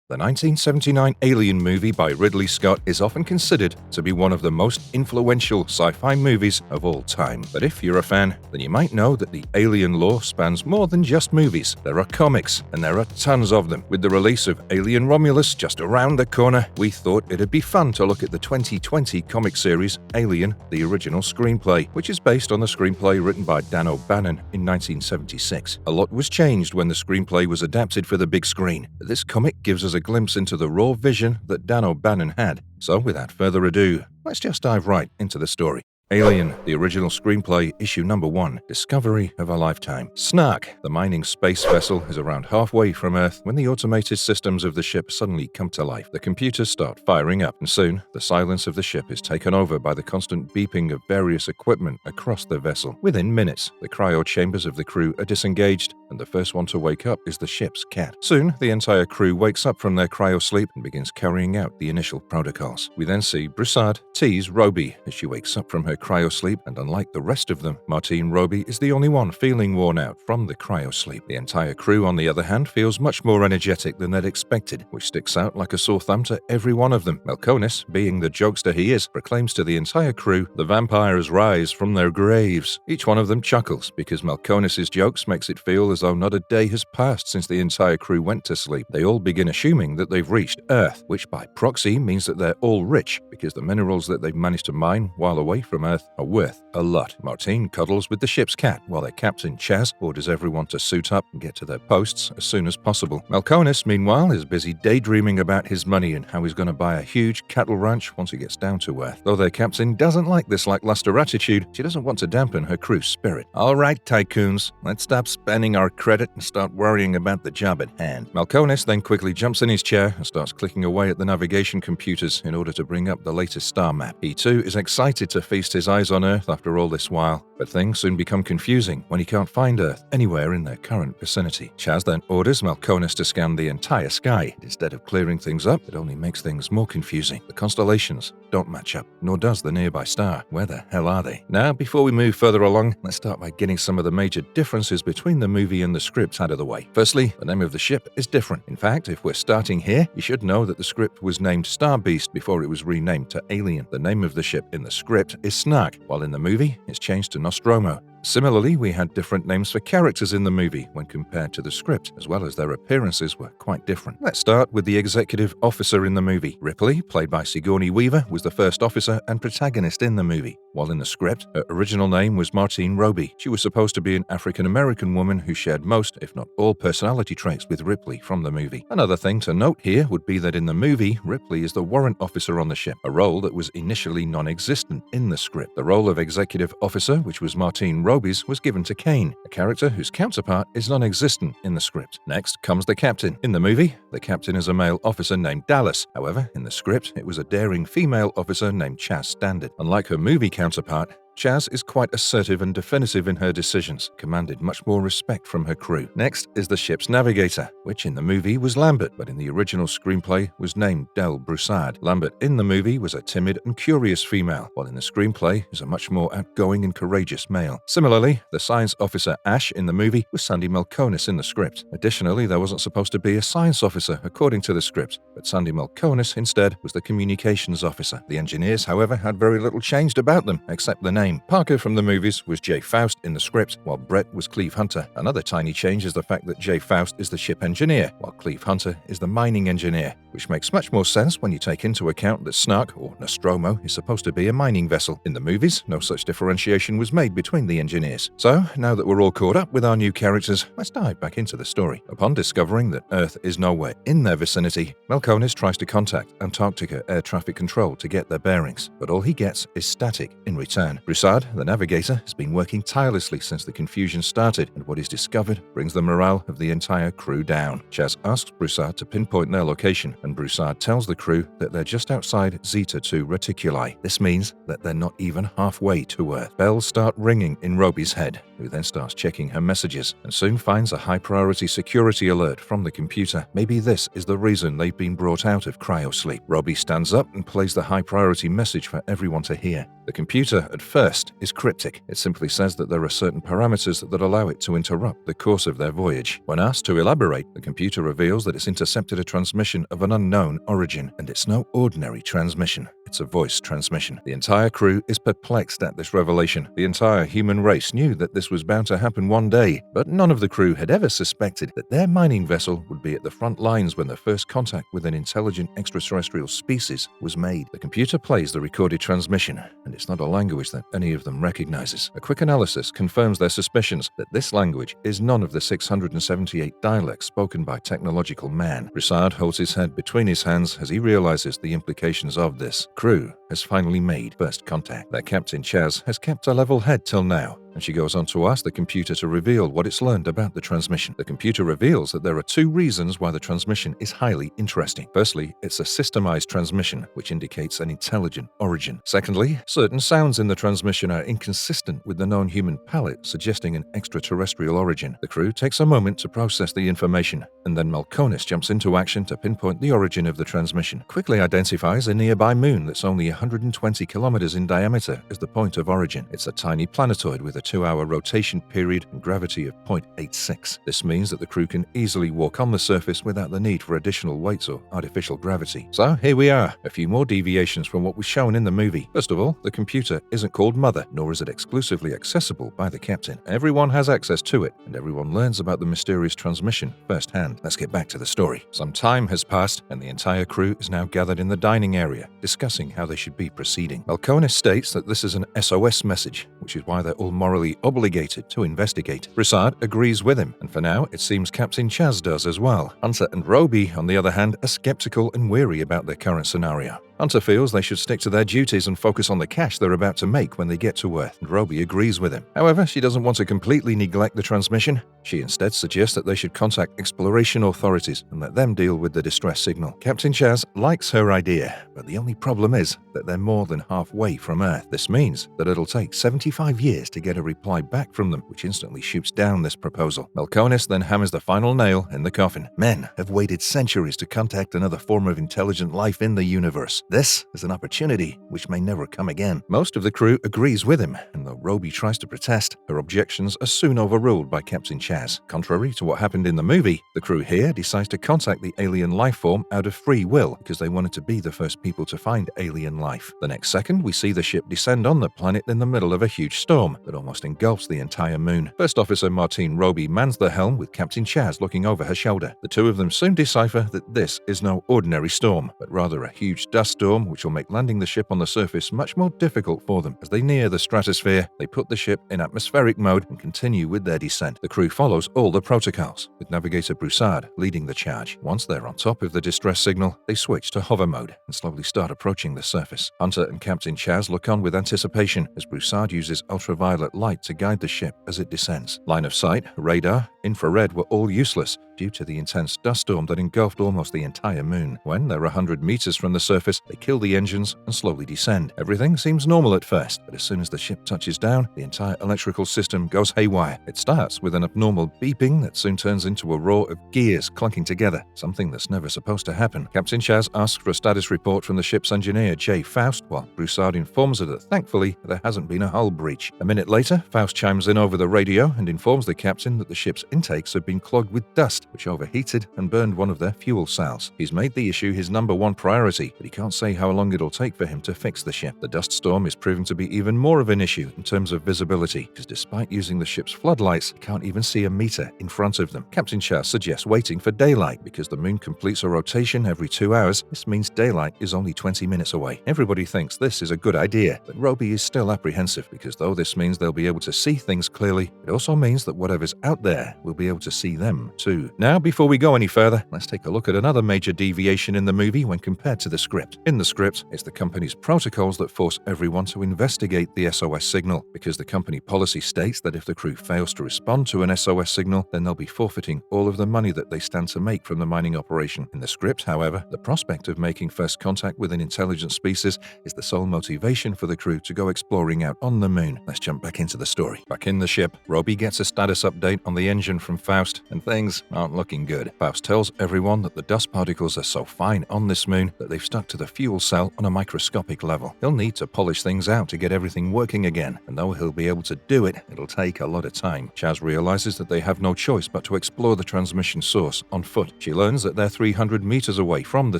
The 1979 Alien movie by Ridley Scott is often considered to be one of the most influential sci-fi movies of all time. But if you're a fan, then you might know that the Alien lore spans more than just movies. There are comics, and there are tons of them. With the release of Alien Romulus just around the corner, we thought it'd be fun to look at the 2020 comic series Alien, the original screenplay, which is based on the screenplay written by Dan O'Bannon in 1976. A lot was changed when the screenplay was adapted for the big screen, but this comic gives us a glimpse into the raw vision that Dan O'Bannon had. So without further ado, let's just dive right into the story. Alien, the original screenplay, issue number 1, Discovery of a Lifetime. Snark, the mining space vessel, is around halfway from Earth when the automated systems of the ship suddenly come to life. The computers start firing up, and soon, the silence of the ship is taken over by the constant beeping of various equipment across the vessel. Within minutes, the cryo chambers of the crew are disengaged, and the first one to wake up is the ship's cat. Soon, the entire crew wakes up from their cryo sleep and begins carrying out the initial protocols. We then see Broussard tease Roby as she wakes up from her cryo sleep, and unlike the rest of them, Martine Roby is the only one feeling worn out from the cryo sleep. The entire crew, on the other hand, feels much more energetic than they'd expected, which sticks out like a sore thumb to every one of them. Melkonis, being the jokester he is, proclaims to the entire crew, "The vampires rise from their graves." Each one of them chuckles because Melkonis' jokes makes it feel as though not a day has passed since the entire crew went to sleep. They all begin assuming that they've reached Earth, which by proxy means that they're all rich because the minerals that they've managed to mine while away from Earth are worth a lot. Martine cuddles with the ship's cat while their captain Chaz orders everyone to suit up and get to their posts as soon as possible. Melkonis, meanwhile, is busy daydreaming about his money and how he's going to buy a huge cattle ranch once he gets down to Earth. Though their captain doesn't like this lackluster attitude, she doesn't want to dampen her crew's spirit. "All right, tycoons, let's stop spending our credit and start worrying about the job at hand." Melkonis then quickly jumps in his chair and starts clicking away at the navigation computers in order to bring up the latest star map. He too is excited to feast his eyes on Earth after all this while, but things soon become confusing when he can't find Earth anywhere in their current vicinity. Chaz then orders Melkonis to scan the entire sky. Instead of clearing things up, it only makes things more confusing. The constellations don't match up, nor does the nearby star. Where the hell are they? Now, before we move further along, let's start by getting some of the major differences between the movie and the script out of the way. Firstly, the name of the ship is different. In fact, if we're starting here, you should know that the script was named Star Beast before it was renamed to Alien. The name of the ship in the script is Snark, while in the movie, it's changed to Nostromo. Similarly, we had different names for characters in the movie when compared to the script, as well as their appearances were quite different. Let's start with the executive officer in the movie. Ripley, played by Sigourney Weaver, was the first officer and protagonist in the movie, while in the script, her original name was Martine Roby. She was supposed to be an African-American woman who shared most, if not all, personality traits with Ripley from the movie. Another thing to note here would be that in the movie, Ripley is the warrant officer on the ship, a role that was initially non-existent in the script. The role of executive officer, which was Martine Roby's, was given to Kane, a character whose counterpart is non-existent in the script. Next comes the captain. In the movie, the captain is a male officer named Dallas. However, in the script, it was a daring female officer named Chaz Standard. Unlike her movie counterpart, Chaz is quite assertive and definitive in her decisions, commanded much more respect from her crew. Next is the ship's navigator, which in the movie was Lambert, but in the original screenplay was named Del Broussard. Lambert in the movie was a timid and curious female, while in the screenplay is a much more outgoing and courageous male. Similarly, the science officer Ash in the movie was Sandy Melkonis in the script. Additionally, there wasn't supposed to be a science officer according to the script, but Sandy Melkonis instead was the communications officer. The engineers, however, had very little changed about them, except the name. Parker from the movies was Jay Faust in the script, while Brett was Cleve Hunter. Another tiny change is the fact that Jay Faust is the ship engineer, while Cleve Hunter is the mining engineer, which makes much more sense when you take into account that Snark, or Nostromo, is supposed to be a mining vessel. In the movies, no such differentiation was made between the engineers. So, now that we're all caught up with our new characters, let's dive back into the story. Upon discovering that Earth is nowhere in their vicinity, Melkonis tries to contact Antarctica Air Traffic Control to get their bearings, but all he gets is static in return. Broussard, the navigator, has been working tirelessly since the confusion started, and what is discovered brings the morale of the entire crew down. Chaz asks Broussard to pinpoint their location, and Broussard tells the crew that they're just outside Zeta 2 Reticuli. This means that they're not even halfway to Earth. Bells start ringing in Roby's head, who then starts checking her messages, and soon finds a high-priority security alert from the computer. Maybe this is the reason they've been brought out of cryo sleep. Roby stands up and plays the high-priority message for everyone to hear. The computer, at first, first is cryptic. It simply says that there are certain parameters that allow it to interrupt the course of their voyage. When asked to elaborate, the computer reveals that it's intercepted a transmission of an unknown origin, and it's no ordinary transmission. It's a voice transmission. The entire crew is perplexed at this revelation. The entire human race knew that this was bound to happen one day, but none of the crew had ever suspected that their mining vessel would be at the front lines when the first contact with an intelligent extraterrestrial species was made. The computer plays the recorded transmission, and it's not a language that any of them recognizes. A quick analysis confirms their suspicions that this language is none of the 678 dialects spoken by technological man. Broussard holds his head between his hands as he realizes the implications of this. Crew has finally made first contact. Their captain Chaz has kept a level head till now, and she goes on to ask the computer to reveal what it's learned about the transmission. The computer reveals that there are two reasons why the transmission is highly interesting. Firstly, it's a systemized transmission, which indicates an intelligent origin. Secondly, certain sounds in the transmission are inconsistent with the known human palate, suggesting an extraterrestrial origin. The crew takes a moment to process the information, and then Malkonis jumps into action to pinpoint the origin of the transmission. Quickly identifies a nearby moon that's only 120 kilometers in diameter as the point of origin. It's a tiny planetoid with a 2-hour rotation period and gravity of 0.86. This means that the crew can easily walk on the surface without the need for additional weights or artificial gravity. So here we are, a few more deviations from what was shown in the movie. First of all, the computer isn't called Mother, nor is it exclusively accessible by the captain. Everyone has access to it, and everyone learns about the mysterious transmission firsthand. Let's get back to the story. Some time has passed, and the entire crew is now gathered in the dining area, discussing how they should be proceeding. Malkonis states that this is an SOS message, which is why they're all morally obligated to investigate. Broussard agrees with him, and for now, it seems Captain Chaz does as well. Hunter and Roby, on the other hand, are skeptical and weary about their current scenario. Hunter feels they should stick to their duties and focus on the cash they're about to make when they get to Earth, and Roby agrees with him. However, she doesn't want to completely neglect the transmission. She instead suggests that they should contact exploration authorities and let them deal with the distress signal. Captain Chaz likes her idea, but the only problem is that they're more than halfway from Earth. This means that it'll take 75 years to get a reply back from them, which instantly shoots down this proposal. Malkonis then hammers the final nail in the coffin. Men have waited centuries to contact another form of intelligent life in the universe. This is an opportunity which may never come again. Most of the crew agrees with him, and though Roby tries to protest, her objections are soon overruled by Captain Chaz. Contrary to what happened in the movie, the crew here decides to contact the alien life form out of free will because they wanted to be the first people to find alien life. The next second, we see the ship descend on the planet in the middle of a huge storm that almost engulfs the entire moon. First Officer Martine Roby mans the helm with Captain Chaz looking over her shoulder. The two of them soon decipher that this is no ordinary storm, but rather a huge dust storm which will make landing the ship on the surface much more difficult for them. As they near the stratosphere, they put the ship in atmospheric mode and continue with their descent. The crew follows all the protocols, with Navigator Broussard leading the charge. Once they're on top of the distress signal, they switch to hover mode and slowly start approaching the surface. Hunter and Captain Chaz look on with anticipation as Broussard uses ultraviolet light to guide the ship as it descends. Line of sight, radar, infrared were all useless due to the intense dust storm that engulfed almost the entire moon. When they're 100 meters from the surface, they kill the engines and slowly descend. Everything seems normal at first, but as soon as the ship touches down, the entire electrical system goes haywire. It starts with an abnormal beeping that soon turns into a roar of gears clunking together, something that's never supposed to happen. Captain Chaz asks for a status report from the ship's engineer, J. Faust, while Broussard informs her that thankfully there hasn't been a hull breach. A minute later, Faust chimes in over the radio and informs the captain that the ship's intakes have been clogged with dust, which overheated and burned one of their fuel cells. He's made the issue his #1 priority, but he can't say how long it'll take for him to fix the ship. The dust storm is proving to be even more of an issue in terms of visibility, because despite using the ship's floodlights, you can't even see a meter in front of them. Captain Chaz suggests waiting for daylight, because the moon completes a rotation every 2 hours. This means daylight is only 20 minutes away. Everybody thinks this is a good idea, but Roby is still apprehensive, because though this means they'll be able to see things clearly, it also means that whatever's out there will be able to see them too. Now, before we go any further, let's take a look at another major deviation in the movie when compared to the script. In the script, it's the company's protocols that force everyone to investigate the SOS signal, because the company policy states that if the crew fails to respond to an SOS signal, then they'll be forfeiting all of the money that they stand to make from the mining operation. In the script, however, the prospect of making first contact with an intelligent species is the sole motivation for the crew to go exploring out on the moon. Let's jump back into the story. Back in the ship, Roby gets a status update on the engine from Faust, and things are aren't looking good. Faust tells everyone that the dust particles are so fine on this moon that they've stuck to the fuel cell on a microscopic level. He'll need to polish things out to get everything working again, and though he'll be able to do it, it'll take a lot of time. Chaz realizes that they have no choice but to explore the transmission source on foot. She learns that they're 300 meters away from the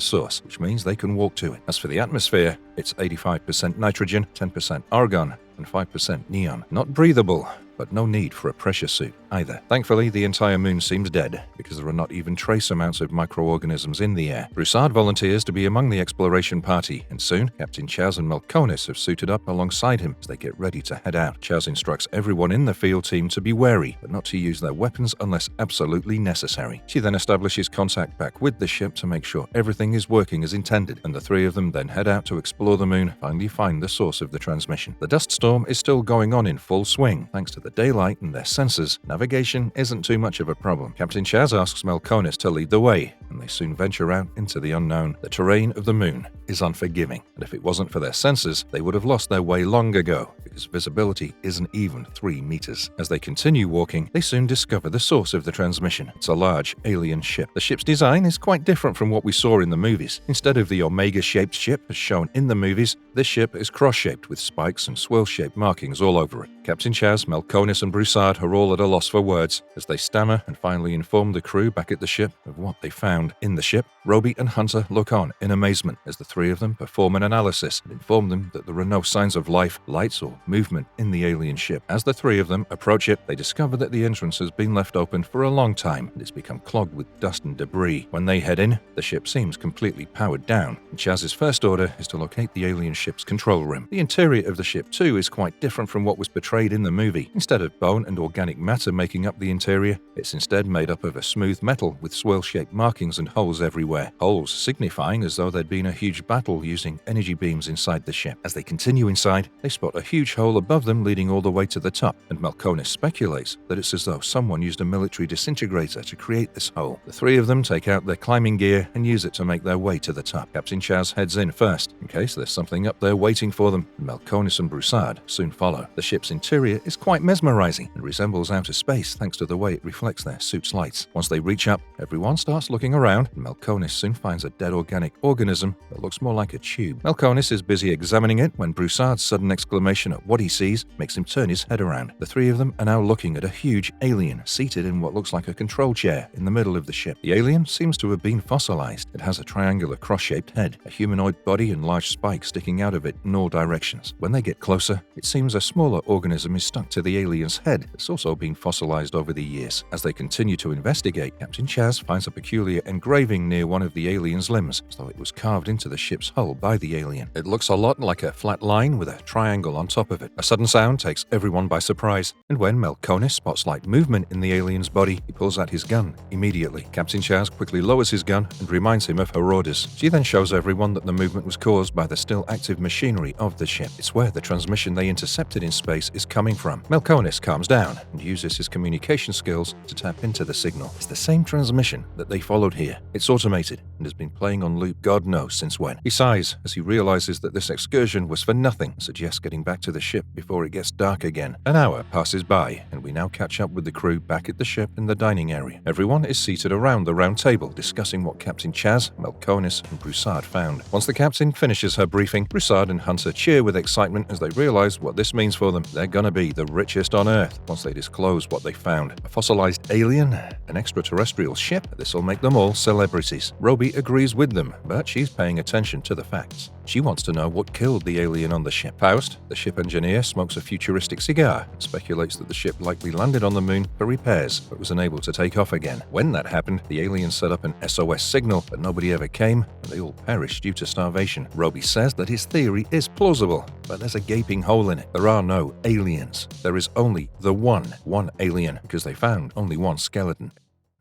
source, which means they can walk to it. As for the atmosphere, it's 85% nitrogen, 10% argon, and 5% neon. Not breathable, but no need for a pressure suit either. Thankfully, the entire moon seems dead, because there are not even trace amounts of microorganisms in the air. Broussard volunteers to be among the exploration party, and soon, Captain Chaz and Melkonis have suited up alongside him as they get ready to head out. Chaz instructs everyone in the field team to be wary, but not to use their weapons unless absolutely necessary. She then establishes contact back with the ship to make sure everything is working as intended, and the three of them then head out to explore the moon, finally find the source of the transmission. The dust storm is still going on in full swing. Thanks to the daylight and their sensors, navigation isn't too much of a problem. Captain Chaz asks Melkonis to lead the way, and they soon venture out into the unknown. The terrain of the moon is unforgiving, and if it wasn't for their sensors, they would have lost their way long ago, because visibility isn't even 3 meters. As they continue walking, they soon discover the source of the transmission. It's a large alien ship. The ship's design is quite different from what we saw in the movies. Instead of the omega-shaped ship as shown in the movies, this ship is cross-shaped with spikes and swirl-shaped markings all over it. Captain Chaz, Melkonis, and Broussard are all at a loss for words as they stammer and finally inform the crew back at the ship of what they found. In the ship, Roby and Hunter look on in amazement as the three of them perform an analysis and inform them that there are no signs of life, lights, or movement in the alien ship. As the three of them approach it, they discover that the entrance has been left open for a long time and it's become clogged with dust and debris. When they head in, the ship seems completely powered down, and Chaz's first order is to locate the alien ship's control room. The interior of the ship, too, is quite different from what was portrayed in the movie. Instead of bone and organic matter making up the interior, it's instead made up of a smooth metal with swirl-shaped markings and holes everywhere. Holes signifying as though there'd been a huge battle using energy beams inside the ship. As they continue inside, they spot a huge hole above them leading all the way to the top, and Melkonis speculates that it's as though someone used a military disintegrator to create this hole. The three of them take out their climbing gear and use it to make their way to the top. Captain Chaz heads in first, in case there's something up there waiting for them, and Melkonis and Broussard soon follow. The ship's interior is quite mesmerizing and resembles outer space thanks to the way it reflects their suit's lights. Once they reach up, everyone starts looking around, and Melkonis soon finds a dead organic organism that looks more like a tube. Melkonis is busy examining it when Broussard's sudden exclamation at what he sees makes him turn his head around. The three of them are now looking at a huge alien seated in what looks like a control chair in the middle of the ship. The alien seems to have been fossilized. It has a triangular cross-shaped head, a humanoid body, and large spikes sticking out of it in all directions. When they get closer, it seems a smaller organism is stuck to the alien's head. It's also been fossilized over the years. As they continue to investigate, Captain Chaz finds a peculiar engraving near one of the alien's limbs, as though it was carved into the ship's hull by the alien. It looks a lot like a flat line with a triangle on top of it. A sudden sound takes everyone by surprise, and when Melkonis spots light movement in the alien's body, he pulls out his gun immediately. Captain Chaz quickly lowers his gun and reminds him of her orders. She then shows everyone that the movement was caused by the still active machinery of the ship. It's where the transmission they intercepted in space is coming from. Melkonis calms down and uses his communication skills to tap into the signal. It's the same transmission that they followed here. It's automated and has been playing on loop God knows since when. He sighs as he realizes that this excursion was for nothing and suggests getting back to the ship before it gets dark again. An hour passes by, and we now catch up with the crew back at the ship in the dining area. Everyone is seated around the round table discussing what Captain Chaz, Melkonis, and Broussard found. Once the captain finishes her briefing, Broussard and Hunter cheer with excitement as they realize what this means for them. They're gonna be the richest on Earth once they disclose what they found. A fossilized alien? An extraterrestrial ship? This'll make them all celebrities. Roby agrees with them, but she's paying attention to the facts. She wants to know what killed the alien on the ship. Faust, the ship engineer, smokes a futuristic cigar and speculates that the ship likely landed on the moon for repairs but was unable to take off again. When that happened, the alien set up an SOS signal, but nobody ever came, and they all perished due to starvation. Roby says that his theory is plausible, but there's a gaping hole in it. There are no aliens. There is only the one alien, because they found only one skeleton.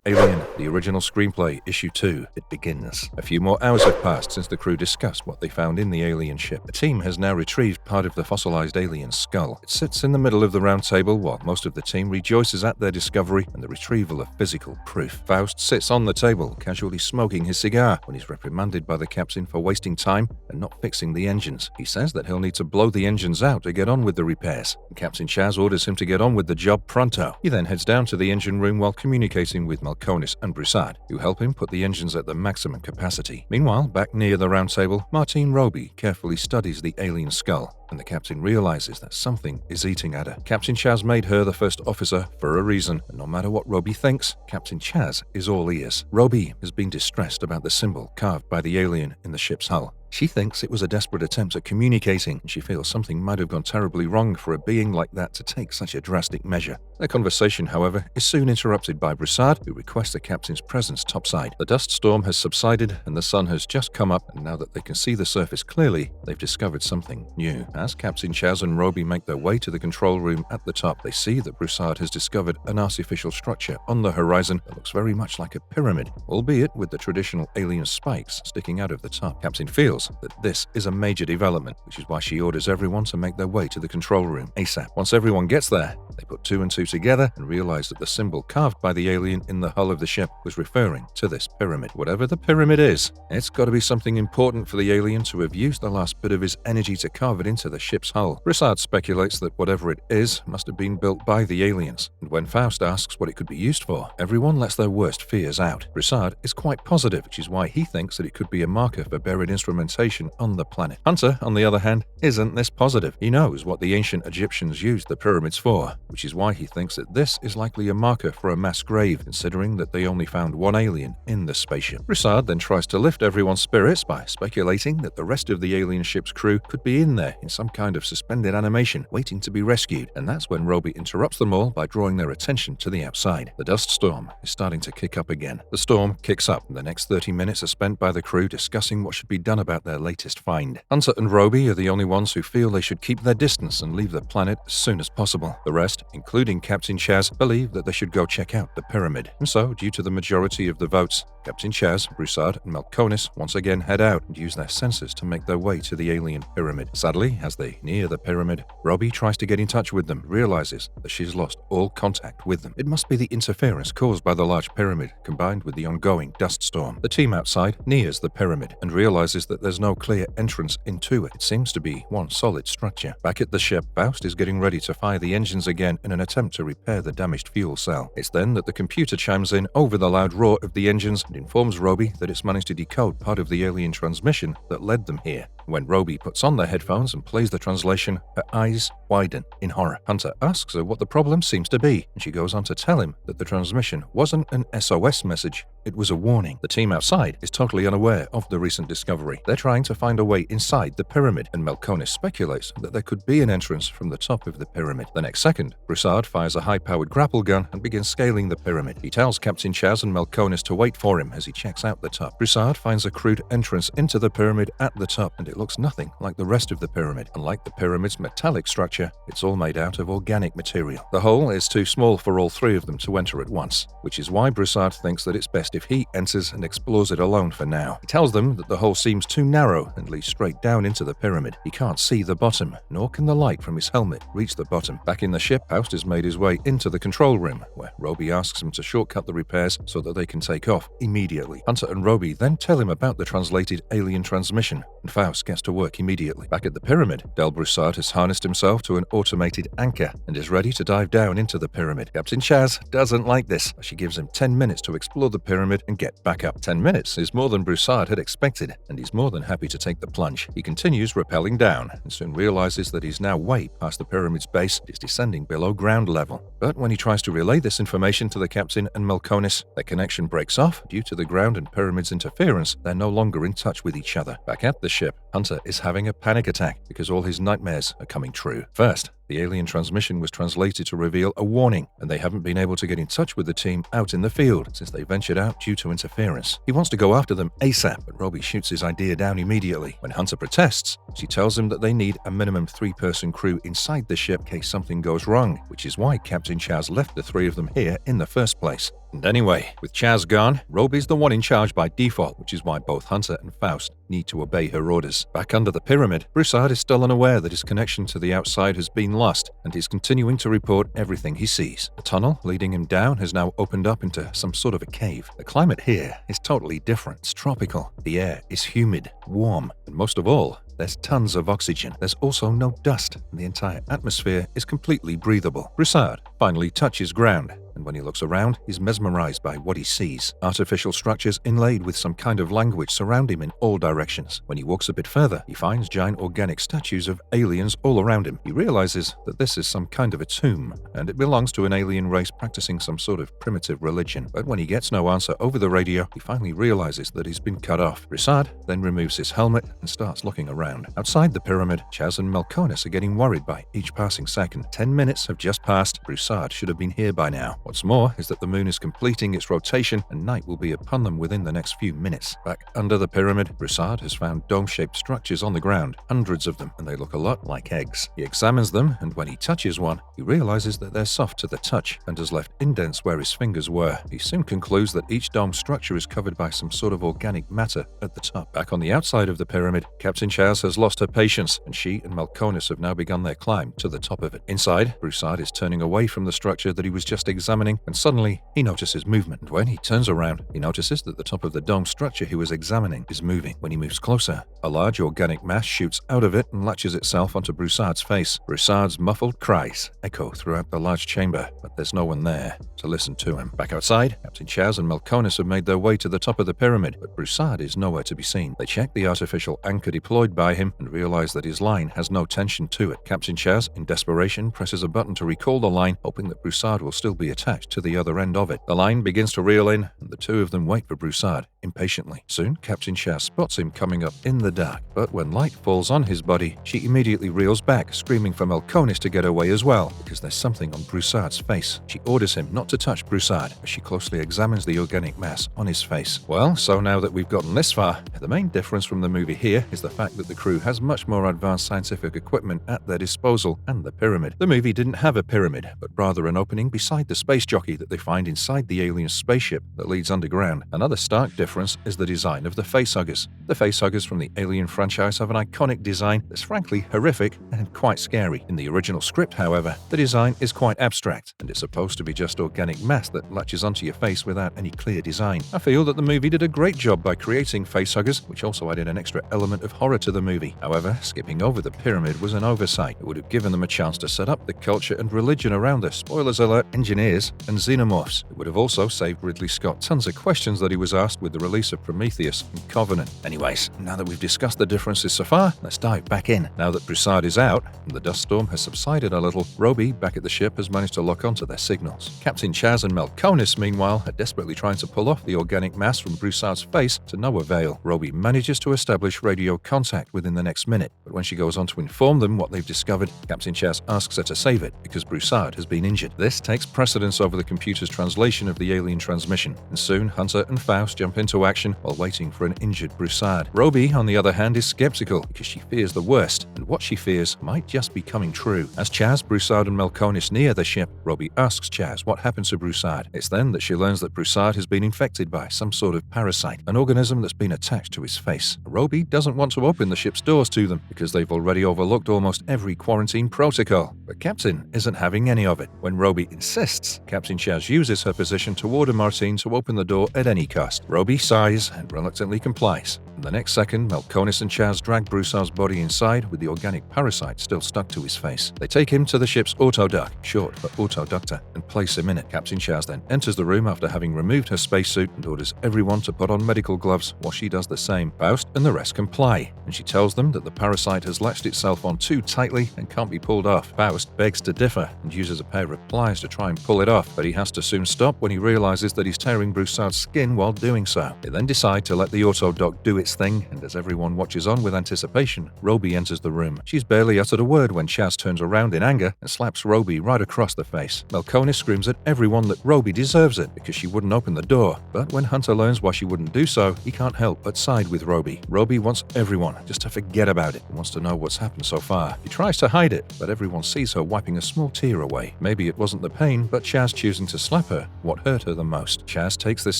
Alien, the original screenplay, Issue 2, it begins. A few more hours have passed since the crew discussed what they found in the alien ship. The team has now retrieved part of the fossilized alien's skull. It sits in the middle of the round table while most of the team rejoices at their discovery and the retrieval of physical proof. Faust sits on the table, casually smoking his cigar, when he's reprimanded by the captain for wasting time and not fixing the engines. He says that he'll need to blow the engines out to get on with the repairs, and Captain Chaz orders him to get on with the job pronto. He then heads down to the engine room while communicating with Melkonis and Broussard, who help him put the engines at the maximum capacity. Meanwhile, back near the round table, Martine Roby carefully studies the alien skull, and the captain realizes that something is eating at her. Captain Chaz made her the first officer for a reason, and no matter what Roby thinks, Captain Chaz is all ears. Roby has been distressed about the symbol carved by the alien in the ship's hull. She thinks it was a desperate attempt at communicating, and she feels something might have gone terribly wrong for a being like that to take such a drastic measure. Their conversation, however, is soon interrupted by Broussard, who requests the captain's presence topside. The dust storm has subsided, and the sun has just come up, and now that they can see the surface clearly, they've discovered something new. As Captain Chaz and Roby make their way to the control room at the top, they see that Broussard has discovered an artificial structure on the horizon that looks very much like a pyramid, albeit with the traditional alien spikes sticking out of the top. Captain feels that this is a major development, which is why she orders everyone to make their way to the control room ASAP. Once everyone gets there, they put two and two together and realize that the symbol carved by the alien in the hull of the ship was referring to this pyramid. Whatever the pyramid is, it's got to be something important for the alien to have used the last bit of his energy to carve it into the ship's hull. Broussard speculates that whatever it is must have been built by the aliens, and when Faust asks what it could be used for, everyone lets their worst fears out. Broussard is quite positive, which is why he thinks that it could be a marker for buried instrumentation on the planet. Hunter, on the other hand, isn't this positive. He knows what the ancient Egyptians used the pyramids for, which is why he thinks that this is likely a marker for a mass grave, considering that they only found one alien in the spaceship. Broussard then tries to lift everyone's spirits by speculating that the rest of the alien ship's crew could be in there in some kind of suspended animation, waiting to be rescued, and that's when Roby interrupts them all by drawing their attention to the outside. The dust storm is starting to kick up again. The storm kicks up, and the next 30 minutes are spent by the crew discussing what should be done about their latest find. Hunter and Roby are the only ones who feel they should keep their distance and leave the planet as soon as possible. The rest, including Captain Chaz, believe that they should go check out the pyramid. And so, due to the majority of the votes, Captain Chaz, Broussard, and Melkonis once again head out and use their sensors to make their way to the alien pyramid. Sadly, as they near the pyramid, Roby tries to get in touch with them, realizes that she's lost all contact with them. It must be the interference caused by the large pyramid, combined with the ongoing dust storm. The team outside nears the pyramid and realizes that there's no clear entrance into it. It seems to be one solid structure. Back at the ship, Faust is getting ready to fire the engines again in an attempt to repair the damaged fuel cell. It's then that the computer chimes in over the loud roar of the engines and informs Roby that it's managed to decode part of the alien transmission that led them here. When Roby puts on their headphones and plays the translation, her eyes widen in horror. Hunter asks her what the problem seems to be, and she goes on to tell him that the transmission wasn't an SOS message, it was a warning. The team outside is totally unaware of the recent discovery. They're trying to find a way inside the pyramid, and Melkonis speculates that there could be an entrance from the top of the pyramid. The next second, Broussard fires a high-powered grapple gun and begins scaling the pyramid. He tells Captain Chaz and Melkonis to wait for him as he checks out the top. Broussard finds a crude entrance into the pyramid at the top, and it looks nothing like the rest of the pyramid. Unlike the pyramid's metallic structure, it's all made out of organic material. The hole is too small for all three of them to enter at once, which is why Broussard thinks that it's best if he enters and explores it alone for now. He tells them that the hole seems too narrow and leads straight down into the pyramid. He can't see the bottom, nor can the light from his helmet reach the bottom. Back in the ship, Faust has made his way into the control room, where Roby asks him to shortcut the repairs so that they can take off immediately. Hunter and Roby then tell him about the translated alien transmission, and Faust gets to work immediately. Back at the pyramid, Del Broussard has harnessed himself to an automated anchor and is ready to dive down into the pyramid. Captain Chaz doesn't like this, as she gives him 10 minutes to explore the pyramid and get back up. 10 minutes is more than Broussard had expected, and he's more than happy to take the plunge. He continues rappelling down and soon realizes that he's now way past the pyramid's base and is descending below ground level. But when he tries to relay this information to the captain and Melkonis, their connection breaks off due to the ground and pyramid's interference. They're no longer in touch with each other. Back at the ship, Hunter is having a panic attack because all his nightmares are coming true. First, the alien transmission was translated to reveal a warning, and they haven't been able to get in touch with the team out in the field since they ventured out due to interference. He wants to go after them ASAP, but Roby shoots his idea down immediately. When Hunter protests, she tells him that they need a minimum 3-person crew inside the ship in case something goes wrong, which is why Captain Chaz left the 3 of them here in the first place. And anyway, with Chaz gone, Roby's the one in charge by default, which is why both Hunter and Faust need to obey her orders. Back under the pyramid, Broussard is still unaware that his connection to the outside has been lost, and he's continuing to report everything he sees. The tunnel leading him down has now opened up into some sort of a cave. The climate here is totally different. It's tropical. The air is humid, warm, and most of all, there's tons of oxygen. There's also no dust, and the entire atmosphere is completely breathable. Broussard finally touches ground and when he looks around, he's mesmerized by what he sees. Artificial structures inlaid with some kind of language surround him in all directions. When he walks a bit further, he finds giant organic statues of aliens all around him. He realizes that this is some kind of a tomb, and it belongs to an alien race practicing some sort of primitive religion. But when he gets no answer over the radio, he finally realizes that he's been cut off. Broussard then removes his helmet and starts looking around. Outside the pyramid, Chaz and Melkonis are getting worried by each passing second. 10 minutes have just passed. Broussard should have been here by now. What's more is that the moon is completing its rotation and night will be upon them within the next few minutes. Back under the pyramid, Broussard has found dome-shaped structures on the ground, hundreds of them, and they look a lot like eggs. He examines them, and when he touches one, he realizes that they're soft to the touch and has left indents where his fingers were. He soon concludes that each dome structure is covered by some sort of organic matter at the top. Back on the outside of the pyramid, Captain Chaz has lost her patience, and she and Melkonis have now begun their climb to the top of it. Inside, Broussard is turning away from the structure that he was just examining, and suddenly he notices movement. And when he turns around, he notices that the top of the dome structure he was examining is moving. When he moves closer, a large organic mass shoots out of it and latches itself onto Broussard's face. Broussard's muffled cries echo throughout the large chamber, but there's no one there to listen to him. Back outside, Captain Chaz and Melkonis have made their way to the top of the pyramid, but Broussard is nowhere to be seen. They check the artificial anchor deployed by him and realize that his line has no tension to it. Captain Chaz, in desperation, presses a button to recall the line, hoping that Broussard will still be attached to the other end of it. The line begins to reel in, and the two of them wait for Broussard impatiently. Soon, Captain Chaz spots him coming up in the dark, but when light falls on his body, she immediately reels back, screaming for Melkonis to get away as well, because there's something on Broussard's face. She orders him not to touch Broussard as she closely examines the organic mass on his face. Well, so now that we've gotten this far, the main difference from the movie here is the fact that the crew has much more advanced scientific equipment at their disposal and the pyramid. The movie didn't have a pyramid, but rather an opening beside the space jockey that they find inside the alien spaceship that leads underground. Another stark difference is the design of the facehuggers. The facehuggers from the Alien franchise have an iconic design that's frankly horrific and quite scary. In the original script, however, the design is quite abstract, and it's supposed to be just organic mass that latches onto your face without any clear design. I feel that the movie did a great job by creating facehuggers, which also added an extra element of horror to the movie. However, skipping over the pyramid was an oversight. It would have given them a chance to set up the culture and religion around the, spoilers alert, engineers and xenomorphs. It would have also saved Ridley Scott tons of questions that he was asked with the release of Prometheus and Covenant. Anyways, now that we've discussed the differences so far, let's dive back in. Now that Broussard is out and the dust storm has subsided a little, Roby, back at the ship, has managed to lock onto their signals. Captain Chaz and Melkonis, meanwhile, are desperately trying to pull off the organic mass from Broussard's face to no avail. Roby manages to establish radio contact within the next minute, but when she goes on to inform them what they've discovered, Captain Chaz asks her to save it because Broussard has been injured. This takes precedence over the computer's translation of the alien transmission, and soon Hunter and Faust jump into action while waiting for an injured Broussard. Roby, on the other hand, is skeptical because she fears the worst, and what she fears might just be coming true. As Chaz, Broussard, and Melkonis near the ship, Roby asks Chaz what happened to Broussard. It's then that she learns that Broussard has been infected by some sort of parasite, an organism that's been attached to his face. Roby doesn't want to open the ship's doors to them because they've already overlooked almost every quarantine protocol, but Captain isn't having any of it. When Roby insists, Captain Chaz uses her position to order Martine to open the door at any cost. Roby sighs and reluctantly complies. And the next second, Melkonis and Chaz drag Broussard's body inside with the organic parasite still stuck to his face. They take him to the ship's autodock, short for autoductor, and place him in it. Captain Chaz then enters the room after having removed her spacesuit and orders everyone to put on medical gloves while she does the same. Faust and the rest comply, and she tells them that the parasite has latched itself on too tightly and can't be pulled off. Faust begs to differ and uses a pair of pliers to try and pull it off, but he has to soon stop when he realizes that he's tearing Broussard's skin while doing so. They then decide to let the autodock do its thing, and as everyone watches on with anticipation, Roby enters the room. She's barely uttered a word when Chaz turns around in anger and slaps Roby right across the face. Melkonis screams at everyone that Roby deserves it because she wouldn't open the door, but when Hunter learns why she wouldn't do so, he can't help but side with Roby. Roby wants everyone just to forget about it and wants to know what's happened so far. He tries to hide it, but everyone sees her wiping a small tear away. Maybe it wasn't the pain, but Chaz choosing to slap her what hurt her the most. Chaz takes this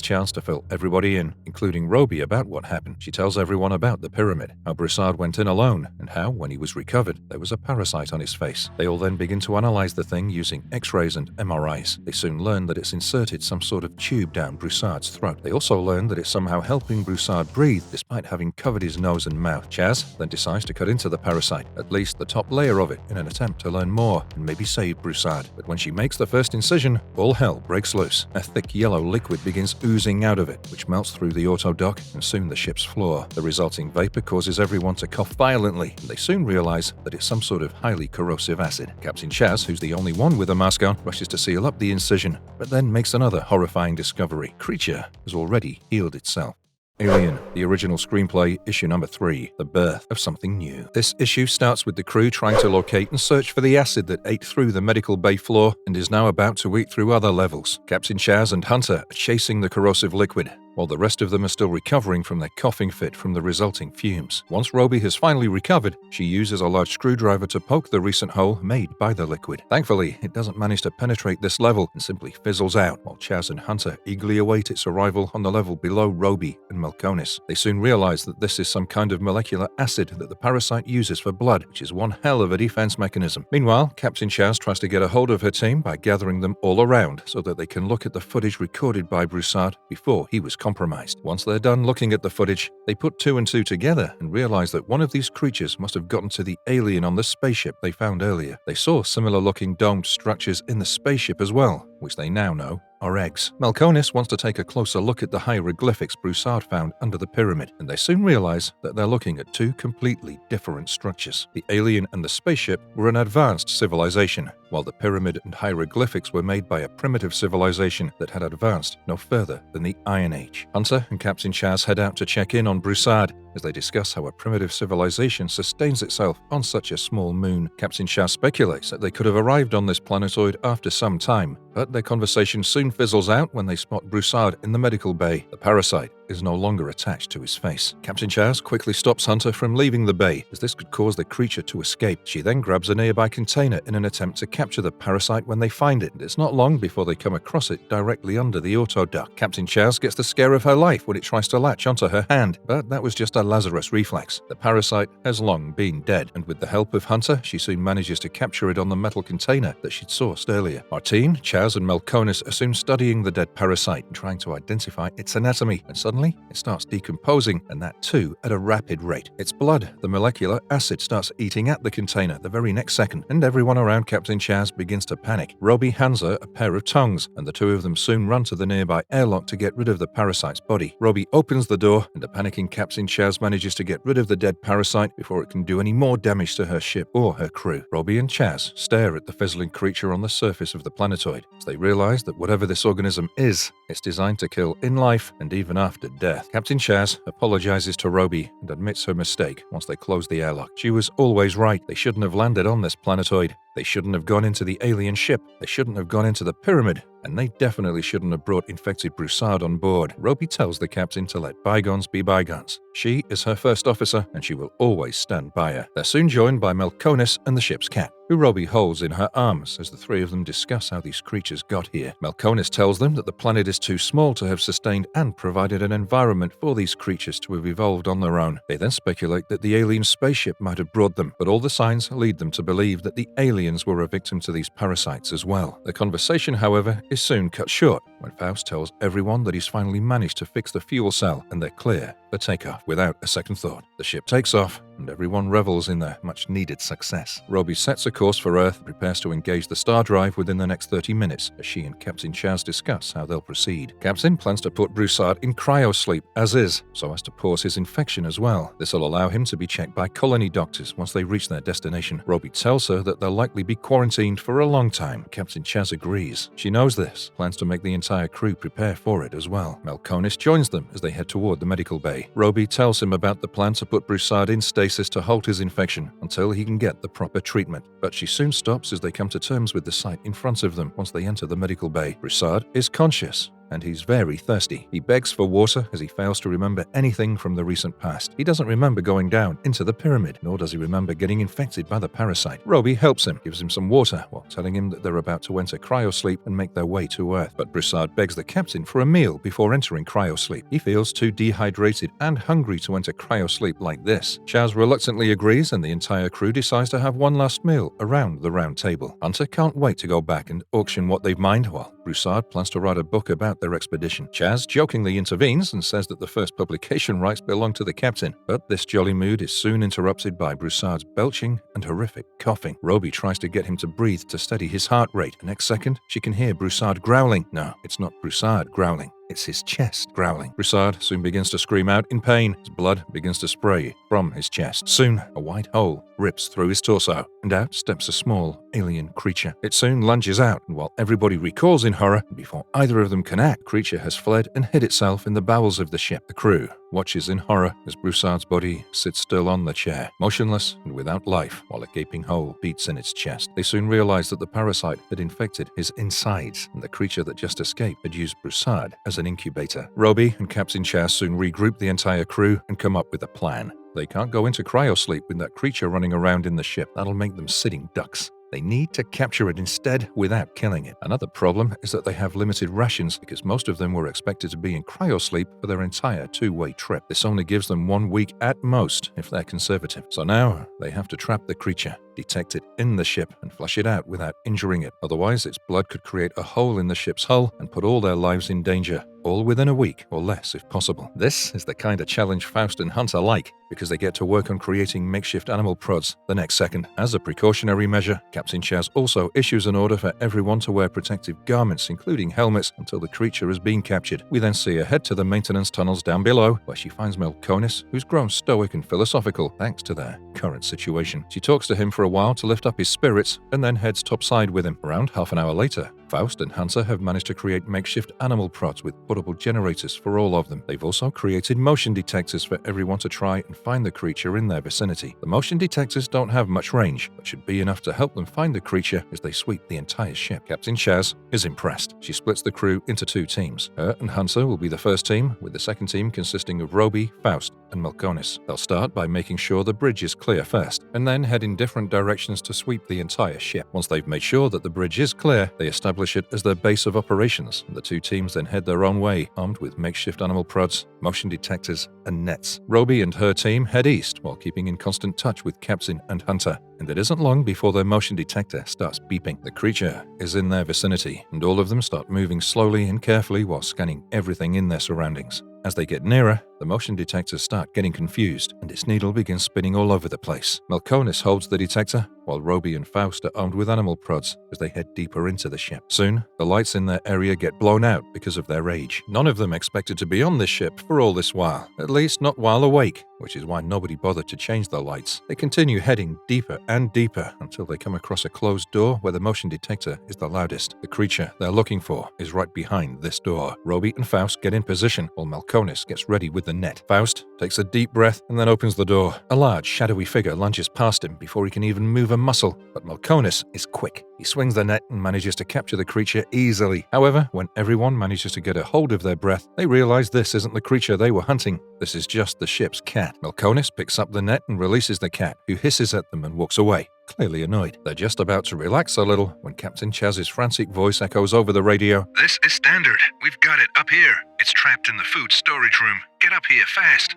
chance to fill everybody in, including Roby, about what happened. She tells everyone about the pyramid, how Broussard went in alone, and how, when he was recovered, there was a parasite on his face. They all then begin to analyze the thing using X-rays and MRIs. They soon learn that it's inserted some sort of tube down Broussard's throat. They also learn that it's somehow helping Broussard breathe despite having covered his nose and mouth. Chaz then decides to cut into the parasite, at least the top layer of it, in an attempt to learn more and maybe save Broussard. But when she makes the first incision, all hell breaks loose. A thick yellow liquid begins oozing out of it, which melts through the auto dock and soon the ship's floor. The resulting vapor causes everyone to cough violently, and they soon realize that it's some sort of highly corrosive acid. Captain Chaz, who's the only one with a mask on, rushes to seal up the incision, but then makes another horrifying discovery. Creature has already healed itself. Alien, the original screenplay, issue number 3, The Birth of Something New. This issue starts with the crew trying to locate and search for the acid that ate through the medical bay floor and is now about to eat through other levels. Captain Chaz and Hunter are chasing the corrosive liquid, while the rest of them are still recovering from their coughing fit from the resulting fumes. Once Roby has finally recovered, she uses a large screwdriver to poke the recent hole made by the liquid. Thankfully, it doesn't manage to penetrate this level and simply fizzles out, while Chaz and Hunter eagerly await its arrival on the level below Roby and Melkonis. They soon realize that this is some kind of molecular acid that the parasite uses for blood, which is one hell of a defense mechanism. Meanwhile, Captain Chaz tries to get a hold of her team by gathering them all around so that they can look at the footage recorded by Broussard before he was compromised. Once they're done looking at the footage, they put 2 and 2 together and realize that one of these creatures must have gotten to the alien on the spaceship they found earlier. They saw similar-looking domed structures in the spaceship as well, which they now know are eggs. Melkonis wants to take a closer look at the hieroglyphics Broussard found under the pyramid, and they soon realize that they're looking at 2 completely different structures. The alien and the spaceship were an advanced civilization, while the pyramid and hieroglyphics were made by a primitive civilization that had advanced no further than the Iron Age. Hunter and Captain Chaz head out to check in on Broussard as they discuss how a primitive civilization sustains itself on such a small moon. Captain Chaz speculates that they could have arrived on this planetoid after some time, but their conversation soon fizzles out when they spot Broussard in the medical bay. The parasite is no longer attached to his face. Captain Chaz quickly stops Hunter from leaving the bay, as this could cause the creature to escape. She then grabs a nearby container in an attempt to capture the parasite when they find it, and it's not long before they come across it directly under the auto dock. Captain Chaz gets the scare of her life when it tries to latch onto her hand, but that was just a Lazarus reflex. The parasite has long been dead, and with the help of Hunter, she soon manages to capture it on the metal container that she'd sourced earlier. Our team, Chaz and Melkonis, are soon studying the dead parasite and trying to identify its anatomy, and suddenly it starts decomposing, and that too at a rapid rate. Its blood, the molecular acid, starts eating at the container the very next second, and everyone around Captain Chaz begins to panic. Roby hands her a pair of tongs, and the 2 of them soon run to the nearby airlock to get rid of the parasite's body. Roby opens the door, and the panicking Captain Chaz manages to get rid of the dead parasite before it can do any more damage to her ship or her crew. Roby and Chaz stare at the fizzling creature on the surface of the planetoid as they realize that whatever this organism is, it's designed to kill in life and even after death. Captain Chaz apologizes to Roby and admits her mistake once they close the airlock. She was always right. They shouldn't have landed on this planetoid. They shouldn't have gone into the alien ship. They shouldn't have gone into the pyramid. And they definitely shouldn't have brought infected Broussard on board. Roby tells the captain to let bygones be bygones. She is her first officer, and she will always stand by her. They're soon joined by Melkonis and the ship's cat, who Roby holds in her arms as the 3 of them discuss how these creatures got here. Melkonis tells them that the planet is too small to have sustained and provided an environment for these creatures to have evolved on their own. They then speculate that the alien spaceship might have brought them, but all the signs lead them to believe that the aliens were a victim to these parasites as well. The conversation, however, is soon cut short when Faust tells everyone that he's finally managed to fix the fuel cell and they're clear for takeoff. Without a second thought, the ship takes off and everyone revels in their much-needed success. Roby sets a course for Earth and prepares to engage the star drive within the next 30 minutes as she and Captain Chaz discuss how they'll proceed. Captain plans to put Broussard in cryo-sleep as is, so as to pause his infection as well. This will allow him to be checked by colony doctors once they reach their destination. Roby tells her that they'll likely be quarantined for a long time. Captain Chaz agrees. She knows this, plans to make the entire crew prepare for it as well. Melkonis joins them as they head toward the medical bay. Roby tells him about the plan to put Broussard in stasis to halt his infection until he can get the proper treatment, but she soon stops as they come to terms with the sight in front of them once they enter the medical bay. Broussard is conscious, and he's very thirsty. He begs for water as he fails to remember anything from the recent past. He doesn't remember going down into the pyramid, nor does he remember getting infected by the parasite. Roby helps him, gives him some water, while telling him that they're about to enter cryosleep and make their way to Earth. But Broussard begs the captain for a meal before entering cryosleep. He feels too dehydrated and hungry to enter cryosleep like this. Chaz reluctantly agrees, and the entire crew decides to have one last meal around the round table. Hunter can't wait to go back and auction what they've mined, while Broussard plans to write a book about their expedition. Chaz jokingly intervenes and says that the first publication rights belong to the captain, but this jolly mood is soon interrupted by Broussard's belching and horrific coughing. Roby tries to get him to breathe to steady his heart rate. The next second, she can hear Broussard growling. No, it's not Broussard growling. It's his chest growling. Broussard soon begins to scream out in pain. His blood begins to spray from his chest. Soon, a wide hole rips through his torso, and out steps a small alien creature. It soon lunges out, and while everybody recoils in horror, before either of them can act, the creature has fled and hid itself in the bowels of the ship. The crew watches in horror as Broussard's body sits still on the chair, motionless and without life, while a gaping hole beats in its chest. They soon realize that the parasite had infected his insides, and the creature that just escaped had used Broussard as an incubator. Roby and Captain Chaz soon regroup the entire crew and come up with a plan. They can't go into cryosleep with that creature running around in the ship. That'll make them sitting ducks. They need to capture it instead without killing it. Another problem is that they have limited rations because most of them were expected to be in cryosleep for their entire two-way trip. This only gives them 1 week at most if they're conservative. So now they have to trap the creature, detect it in the ship, and flush it out without injuring it. Otherwise, its blood could create a hole in the ship's hull and put all their lives in danger, all within a week or less if possible. This is the kind of challenge Faust and Hunter like, because they get to work on creating makeshift animal prods the next second. As a precautionary measure, Captain Chaz also issues an order for everyone to wear protective garments, including helmets, until the creature has been captured. We then see her head to the maintenance tunnels down below, where she finds Melkonis, who's grown stoic and philosophical thanks to their current situation. She talks to him for a while to lift up his spirits, and then heads topside with him. Around half an hour later, Faust and Hunter have managed to create makeshift animal prods with portable generators for all of them. They've also created motion detectors for everyone to try and find the creature in their vicinity. The motion detectors don't have much range, but should be enough to help them find the creature as they sweep the entire ship. Captain Chaz is impressed. She splits the crew into 2 teams. Her and Hunter will be the first team, with the second team consisting of Roby, Faust, and Melkonis. They'll start by making sure the bridge is clear first, and then head in different directions to sweep the entire ship. Once they've made sure that the bridge is clear, they establish it as their base of operations, and the 2 teams then head their own way, armed with makeshift animal prods, motion detectors, and nets. Roby and her team head east, while keeping in constant touch with Captain and Hunter, and it isn't long before their motion detector starts beeping. The creature is in their vicinity, and all of them start moving slowly and carefully while scanning everything in their surroundings. As they get nearer, the motion detectors start getting confused, and its needle begins spinning all over the place. Melkonis holds the detector, while Roby and Faust are armed with animal prods as they head deeper into the ship. Soon, the lights in their area get blown out because of their age. None of them expected to be on this ship for all this while, at least not while awake, which is why nobody bothered to change the lights. They continue heading deeper and deeper until they come across a closed door where the motion detector is the loudest. The creature they're looking for is right behind this door. Roby and Faust get in position while Melkonis gets ready with the net. Faust takes a deep breath and then opens the door. A large, shadowy figure lunges past him before he can even move a muscle, but Melkonis is quick. He swings the net and manages to capture the creature easily. However, when everyone manages to get a hold of their breath, they realize this isn't the creature they were hunting. This is just the ship's cat. Melkonis picks up the net and releases the cat, who hisses at them and walks away, clearly annoyed. They're just about to relax a little when Captain Chaz's frantic voice echoes over the radio. "This is Standard. We've got it up here. It's trapped in the food storage room. Get up here fast."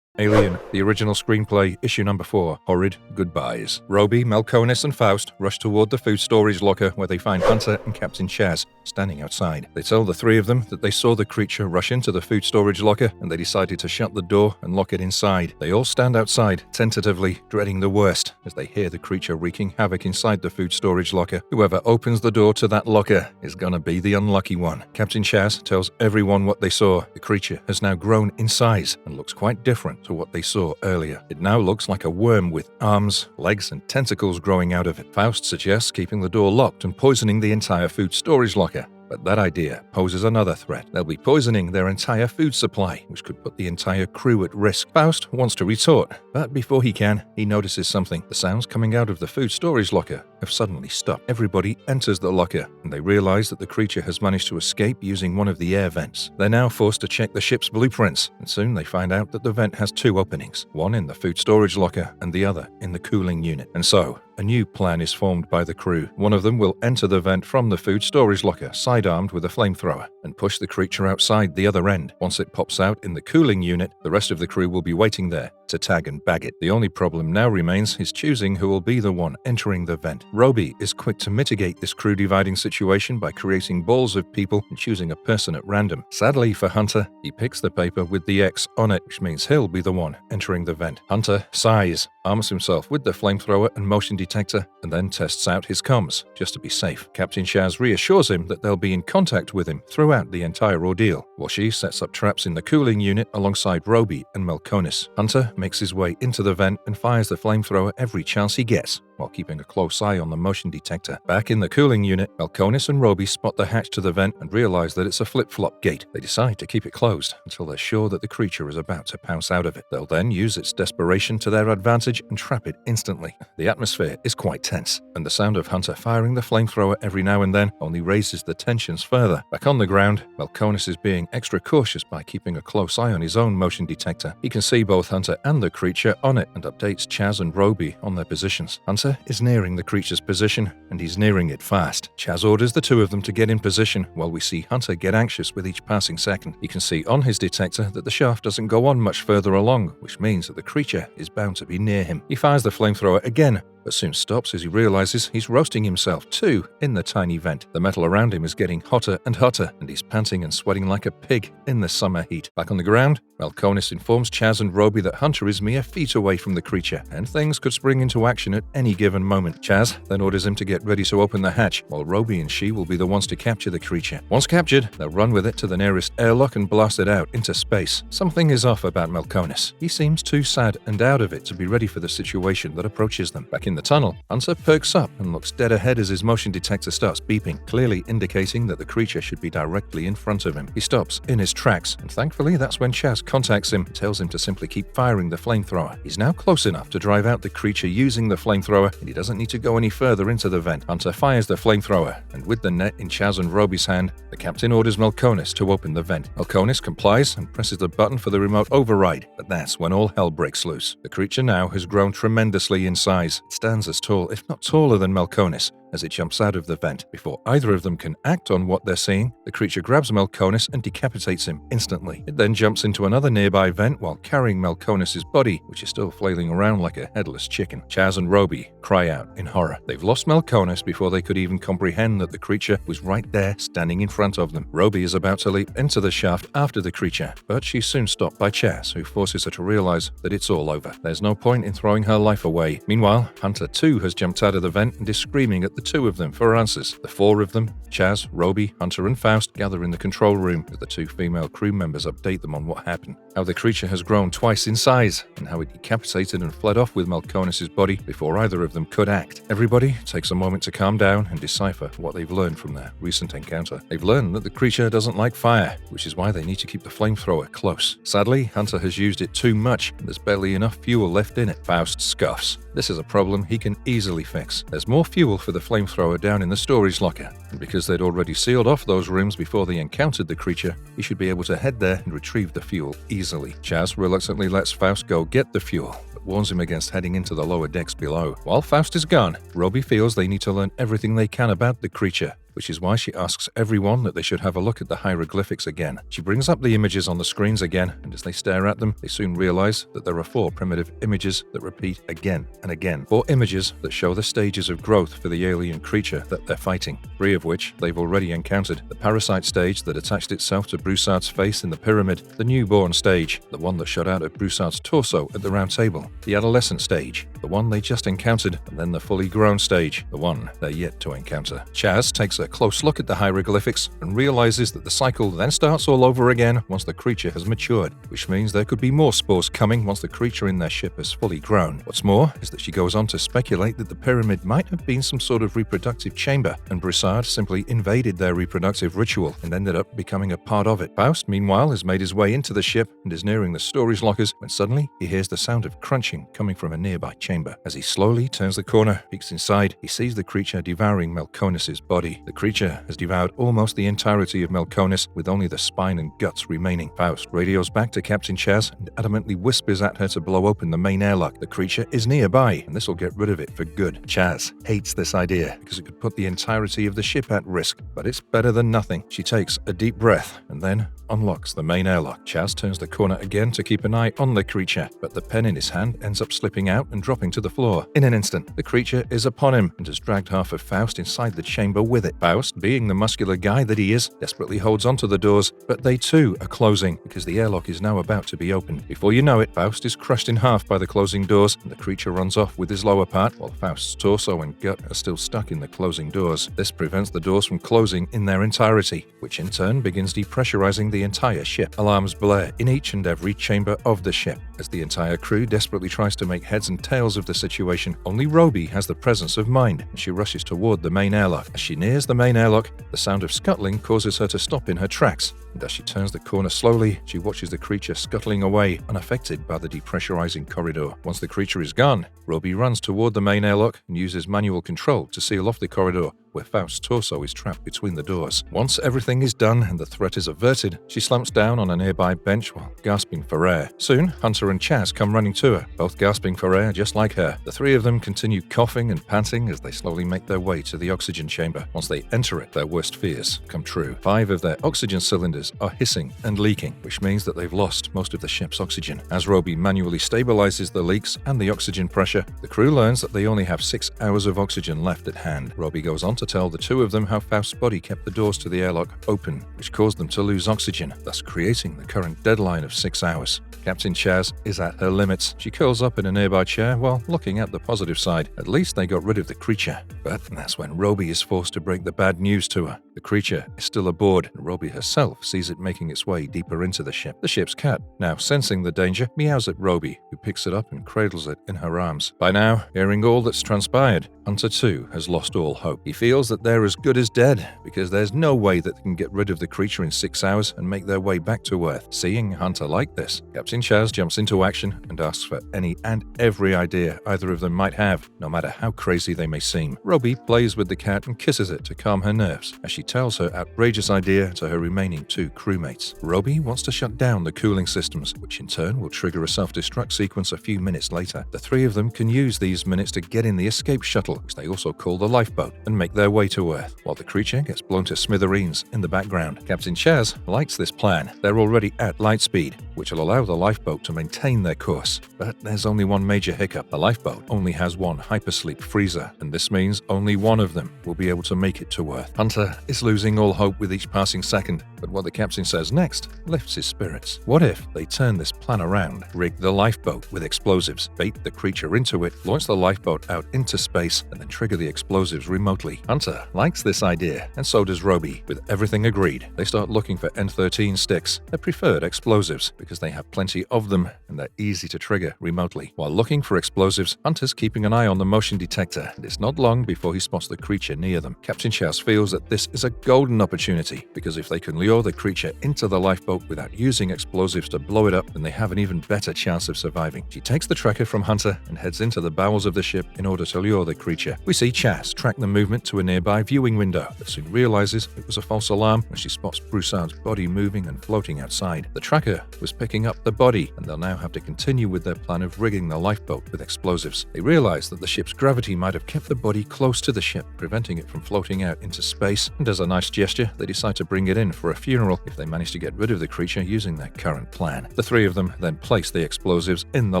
Alien, the original screenplay, issue number 4, Horrid Goodbyes. Roby, Melkonis, and Faust rush toward the food storage locker where they find Hunter and Captain Chaz standing outside. They tell the 3 of them that they saw the creature rush into the food storage locker and they decided to shut the door and lock it inside. They all stand outside, tentatively dreading the worst as they hear the creature wreaking havoc inside the food storage locker. Whoever opens the door to that locker is gonna be the unlucky one. Captain Chaz tells everyone what they saw. The creature has now grown in size and looks quite different to what they saw earlier. It now looks like a worm with arms, legs, and tentacles growing out of it. Faust suggests keeping the door locked and poisoning the entire food storage locker. But that idea poses another threat. They'll be poisoning their entire food supply, which could put the entire crew at risk. Faust wants to retort, but before he can, he notices something. The sounds coming out of the food storage locker have suddenly stopped. Everybody enters the locker, and they realize that the creature has managed to escape using one of the air vents. They're now forced to check the ship's blueprints, and soon they find out that the vent has two openings, one in the food storage locker and the other in the cooling unit. And so, a new plan is formed by the crew. One of them will enter the vent from the food storage locker, sidearmed with a flamethrower, and push the creature outside the other end. Once it pops out in the cooling unit, the rest of the crew will be waiting there to tag and bag it. The only problem now remains is choosing who will be the one entering the vent. Roby is quick to mitigate this crew dividing situation by creating balls of people and choosing a person at random. Sadly for Hunter, he picks the paper with the X on it, which means he'll be the one entering the vent. Hunter sighs, arms himself with the flamethrower and motion detector, and then tests out his comms, just to be safe. Captain Chaz reassures him that they'll be in contact with him throughout the entire ordeal, while she sets up traps in the cooling unit alongside Roby and Melkonis. Hunter makes his way into the vent and fires the flamethrower every chance he gets, while keeping a close eye on the motion detector. Back in the cooling unit, Melkonis and Roby spot the hatch to the vent and realize that it's a flip-flop gate. They decide to keep it closed until they're sure that the creature is about to pounce out of it. They'll then use its desperation to their advantage and trap it instantly. The atmosphere is quite tense, and the sound of Hunter firing the flamethrower every now and then only raises the tensions further. Back on the ground, Melkonis is being extra cautious by keeping a close eye on his own motion detector. He can see both Hunter and the creature on it and updates Chaz and Roby on their positions. Hunter is nearing the creature's position, and he's nearing it fast. Chaz orders the two of them to get in position, while we see Hunter get anxious with each passing second. He can see on his detector that the shaft doesn't go on much further along, which means that the creature is bound to be near him. He fires the flamethrower again, but soon stops as he realizes he's roasting himself too in the tiny vent. The metal around him is getting hotter and hotter, and he's panting and sweating like a pig in the summer heat. Back on the ground, Melkonis informs Chaz and Roby that Hunter is mere feet away from the creature, and things could spring into action at any given moment. Chaz then orders him to get ready to open the hatch, while Roby and she will be the ones to capture the creature. Once captured, they'll run with it to the nearest airlock and blast it out into space. Something is off about Melkonis. He seems too sad and out of it to be ready for the situation that approaches them. Back in the tunnel, Hunter perks up and looks dead ahead as his motion detector starts beeping, clearly indicating that the creature should be directly in front of him. He stops in his tracks, and thankfully that's when Chaz contacts him and tells him to simply keep firing the flamethrower. He's now close enough to drive out the creature using the flamethrower, and he doesn't need to go any further into the vent. Hunter fires the flamethrower, and with the net in Chaz and Roby's hand, the captain orders Melkonis to open the vent. Melkonis complies and presses the button for the remote override, but that's when all hell breaks loose. The creature now has grown tremendously in size. It stands as tall, if not taller than Melkonis, as it jumps out of the vent. Before either of them can act on what they're seeing, the creature grabs Melkonis and decapitates him instantly. It then jumps into another nearby vent while carrying Melkonis' body, which is still flailing around like a headless chicken. Chaz and Roby cry out in horror. They've lost Melkonis before they could even comprehend that the creature was right there standing in front of them. Roby is about to leap into the shaft after the creature, but she's soon stopped by Chaz, who forces her to realize that it's all over. There's no point in throwing her life away. Meanwhile, Hunter too has jumped out of the vent and is screaming at the two of them for answers. The four of them, Chaz, Roby, Hunter and Faust, gather in the control room as the two female crew members update them on what happened. How the creature has grown twice in size, and how it decapitated and fled off with Melkonis' body before either of them could act. Everybody takes a moment to calm down and decipher what they've learned from their recent encounter. They've learned that the creature doesn't like fire, which is why they need to keep the flamethrower close. Sadly, Hunter has used it too much, and there's barely enough fuel left in it. Faust scoffs. This is a problem he can easily fix. There's more fuel for the flamethrower down in the storage locker, and because they'd already sealed off those rooms before they encountered the creature, he should be able to head there and retrieve the fuel easily. Chaz reluctantly lets Faust go get the fuel, but warns him against heading into the lower decks below. While Faust is gone, Roby feels they need to learn everything they can about the creature, which is why she asks everyone that they should have a look at the hieroglyphics again. She brings up the images on the screens again, and as they stare at them, they soon realize that there are 4 primitive images that repeat again and again. 4 images that show the stages of growth for the alien creature that they're fighting, 3 of which they've already encountered. The parasite stage that attached itself to Broussard's face in the pyramid, the newborn stage, the one that shot out at Broussard's torso at the round table, the adolescent stage, the one they just encountered, and then the fully grown stage, the one they're yet to encounter. Chaz takes a close look at the hieroglyphics and realizes that the cycle then starts all over again once the creature has matured, which means there could be more spores coming once the creature in their ship has fully grown. What's more is that she goes on to speculate that the pyramid might have been some sort of reproductive chamber, and Broussard simply invaded their reproductive ritual and ended up becoming a part of it. Faust, meanwhile, has made his way into the ship and is nearing the storage lockers when suddenly he hears the sound of crunching coming from a nearby chamber. chamber. As he slowly turns the corner, peeks inside, he sees the creature devouring Melkonis's body. The creature has devoured almost the entirety of Melkonis, with only the spine and guts remaining. Faust radios back to Captain Chaz and adamantly whispers at her to blow open the main airlock. The creature is nearby, and this will get rid of it for good. Chaz hates this idea because it could put the entirety of the ship at risk, but it's better than nothing. She takes a deep breath and then unlocks the main airlock. Chaz turns the corner again to keep an eye on the creature, but the pen in his hand ends up slipping out and dropping to the floor. In an instant, the creature is upon him and has dragged half of Faust inside the chamber with it. Faust, being the muscular guy that he is, desperately holds onto the doors, but they too are closing because the airlock is now about to be opened. Before you know it, Faust is crushed in half by the closing doors, and the creature runs off with his lower part, while Faust's torso and gut are still stuck in the closing doors. This prevents the doors from closing in their entirety, which in turn begins depressurizing the entire ship. Alarms blare in each and every chamber of the ship as the entire crew desperately tries to make heads and tails of the situation. Only Roby has the presence of mind, and she rushes toward the main airlock. As she nears the main airlock, the sound of scuttling causes her to stop in her tracks, and as she turns the corner slowly, she watches the creature scuttling away, unaffected by the depressurizing corridor. Once the creature is gone, Roby runs toward the main airlock and uses manual control to seal off the corridor, where Faust's torso is trapped between the doors. Once everything is done and the threat is averted, she slumps down on a nearby bench while gasping for air. Soon, Hunter and Chaz come running to her, both gasping for air just like her. The three of them continue coughing and panting as they slowly make their way to the oxygen chamber. Once they enter it, their worst fears come true. 5 of their oxygen cylinders are hissing and leaking, which means that they've lost most of the ship's oxygen. As Roby manually stabilizes the leaks and the oxygen pressure, the crew learns that they only have 6 hours of oxygen left at hand. Roby goes on to tell the two of them how Faust's body kept the doors to the airlock open, which caused them to lose oxygen, thus creating the current deadline of 6 hours. Captain Chaz is at her limits. She curls up in a nearby chair while looking at the positive side. At least they got rid of the creature. But that's when Roby is forced to break the bad news to her. The creature is still aboard, and Roby herself sees it making its way deeper into the ship. The ship's cat, now sensing the danger, meows at Roby, who picks it up and cradles it in her arms. By now, hearing all that's transpired, Hunter too has lost all hope. He feels that they're as good as dead, because there's no way that they can get rid of the creature in 6 hours and make their way back to Earth. Seeing Hunter like this, Captain Chaz jumps into action and asks for any and every idea either of them might have, no matter how crazy they may seem. Roby plays with the cat and kisses it to calm her nerves, as she tells her outrageous idea to her remaining 2 crewmates. Roby wants to shut down the cooling systems, which in turn will trigger a self-destruct sequence a few minutes later. The 3 of them can use these minutes to get in the escape shuttle, which they also call the lifeboat, and make their way to Earth, while the creature gets blown to smithereens in the background. Captain Chaz likes this plan. They're already at light speed, which will allow the lifeboat to maintain their course. But there's only one major hiccup. The lifeboat only has one hypersleep freezer, and this means only one of them will be able to make it to Earth. Hunter is losing all hope with each passing second, but what the captain says next lifts his spirits. What if they turn this plan around, rig the lifeboat with explosives, bait the creature into it, launch the lifeboat out into space, and then trigger the explosives remotely? Hunter likes this idea, and so does Roby. With everything agreed, they start looking for N13 sticks, their preferred explosives, because they have plenty of them and they're easy to trigger remotely. While looking for explosives, Hunter's keeping an eye on the motion detector, and it's not long before he spots the creature near them. Captain Chaz feels that this is a golden opportunity, because if they can lure the creature into the lifeboat without using explosives to blow it up, then they have an even better chance of surviving. She takes the tracker from Hunter and heads into the bowels of the ship in order to lure the creature. We see Chaz track the movement to a nearby viewing window, but soon realizes it was a false alarm when she spots Broussard's body moving and floating outside. The tracker was picking up the body, and they'll now have to continue with their plan of rigging the lifeboat with explosives. They realize that the ship's gravity might have kept the body close to the ship, preventing it from floating out into space, and as a nice gesture, they decide to bring it in for a funeral if they manage to get rid of the creature using their current plan. The 3 of them then place the explosives in the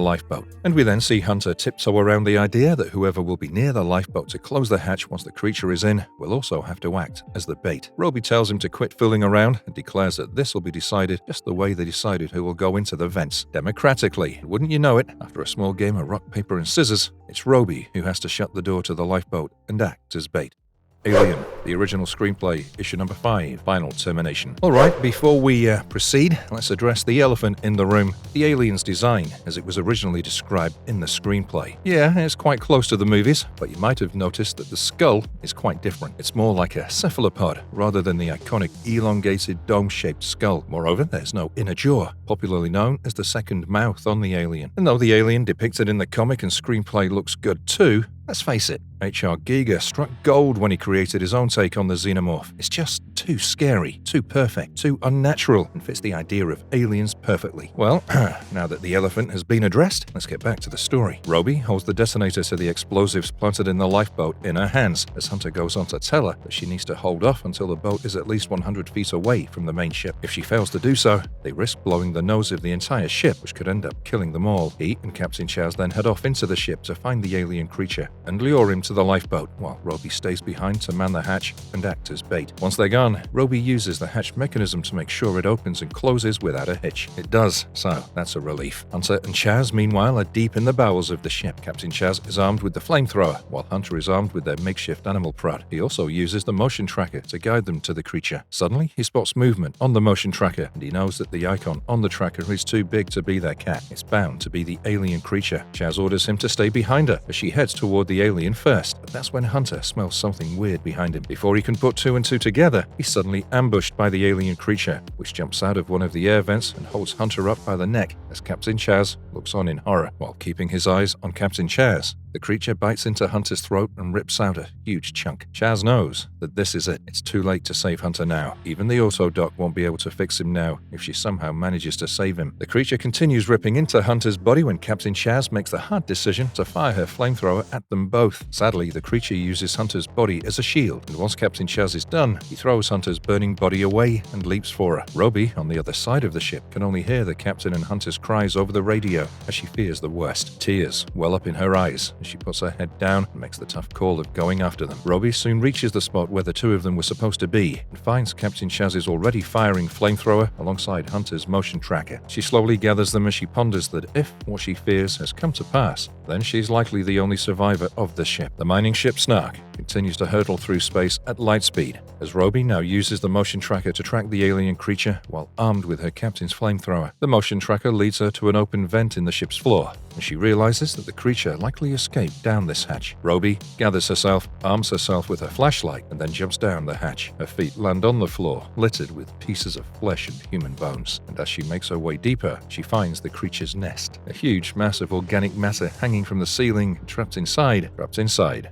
lifeboat, and we then see Hunter tiptoe around the idea that whoever will be near the lifeboat to close the hatch once the creature is in will also have to act as the bait. Roby tells him to quit fooling around and declares that this will be decided just the way they decided who will go into the vents, democratically. And wouldn't you know it, after a small game of rock, paper and scissors, it's Roby who has to shut the door to the lifeboat and act as bait. Alien, the original screenplay, issue number 5, Final Termination. Alright, before we proceed, let's address the elephant in the room, the alien's design as it was originally described in the screenplay. Yeah, it's quite close to the movies, but you might have noticed that the skull is quite different. It's more like a cephalopod rather than the iconic elongated dome-shaped skull. Moreover, there's no inner jaw, popularly known as the second mouth on the alien. And though the alien depicted in the comic and screenplay looks good too, let's face it, H.R. Giger struck gold when he created his own take on the Xenomorph. It's just too scary, too perfect, too unnatural, and fits the idea of aliens perfectly. Well, now that the elephant has been addressed, let's get back to the story. Roby holds the detonator to the explosives planted in the lifeboat in her hands as Hunter goes on to tell her that she needs to hold off until the boat is at least 100 feet away from the main ship. If she fails to do so, they risk blowing the nose of the entire ship, which could end up killing them all. He and Captain Chaz then head off into the ship to find the alien creature and lure him to the lifeboat, while Roby stays behind to man the hatch and act as bait. Once they're gone, Roby uses the hatch mechanism to make sure it opens and closes without a hitch. It does, so that's a relief. Hunter and Chaz, meanwhile, are deep in the bowels of the ship. Captain Chaz is armed with the flamethrower, while Hunter is armed with their makeshift animal prod. He also uses the motion tracker to guide them to the creature. Suddenly, he spots movement on the motion tracker, and he knows that the icon on the tracker is too big to be their cat. It's bound to be the alien creature. Chaz orders him to stay behind her as she heads toward the alien first, but that's when Hunter smells something weird behind him. Before he can put two and two together, he's suddenly ambushed by the alien creature, which jumps out of one of the air vents and holds Hunter up by the neck as Captain Chaz looks on in horror. While keeping his eyes on Captain Chaz, the creature bites into Hunter's throat and rips out a huge chunk. Chaz knows that this is it. It's too late to save Hunter now. Even the autodoc won't be able to fix him now if she somehow manages to save him. The creature continues ripping into Hunter's body when Captain Chaz makes the hard decision to fire her flamethrower at them both. Sadly, the creature uses Hunter's body as a shield, and once Captain Chaz is done, he throws Hunter's burning body away and leaps for her. Roby, on the other side of the ship, can only hear the captain and Hunter's cries over the radio as she fears the worst. Tears well up in her eyes as she puts her head down and makes the tough call of going after them. Roby soon reaches the spot where the two of them were supposed to be and finds Captain Chaz is already firing flamethrower alongside Hunter's motion tracker. She slowly gathers them as she ponders that if what she fears has come to pass, then she's likely the only survivor of the ship. The mining ship Snark continues to hurtle through space at light speed as Roby now uses the motion tracker to track the alien creature while armed with her captain's flamethrower. The motion tracker leads her to an open vent in the ship's floor, and she realizes that the creature likely escaped down this hatch. Roby gathers herself, arms herself with her flashlight, and then jumps down the hatch. Her feet land on the floor, littered with pieces of flesh and human bones, and as she makes her way deeper, she finds the creature's nest. A huge mass of organic matter hanging from the ceiling, trapped inside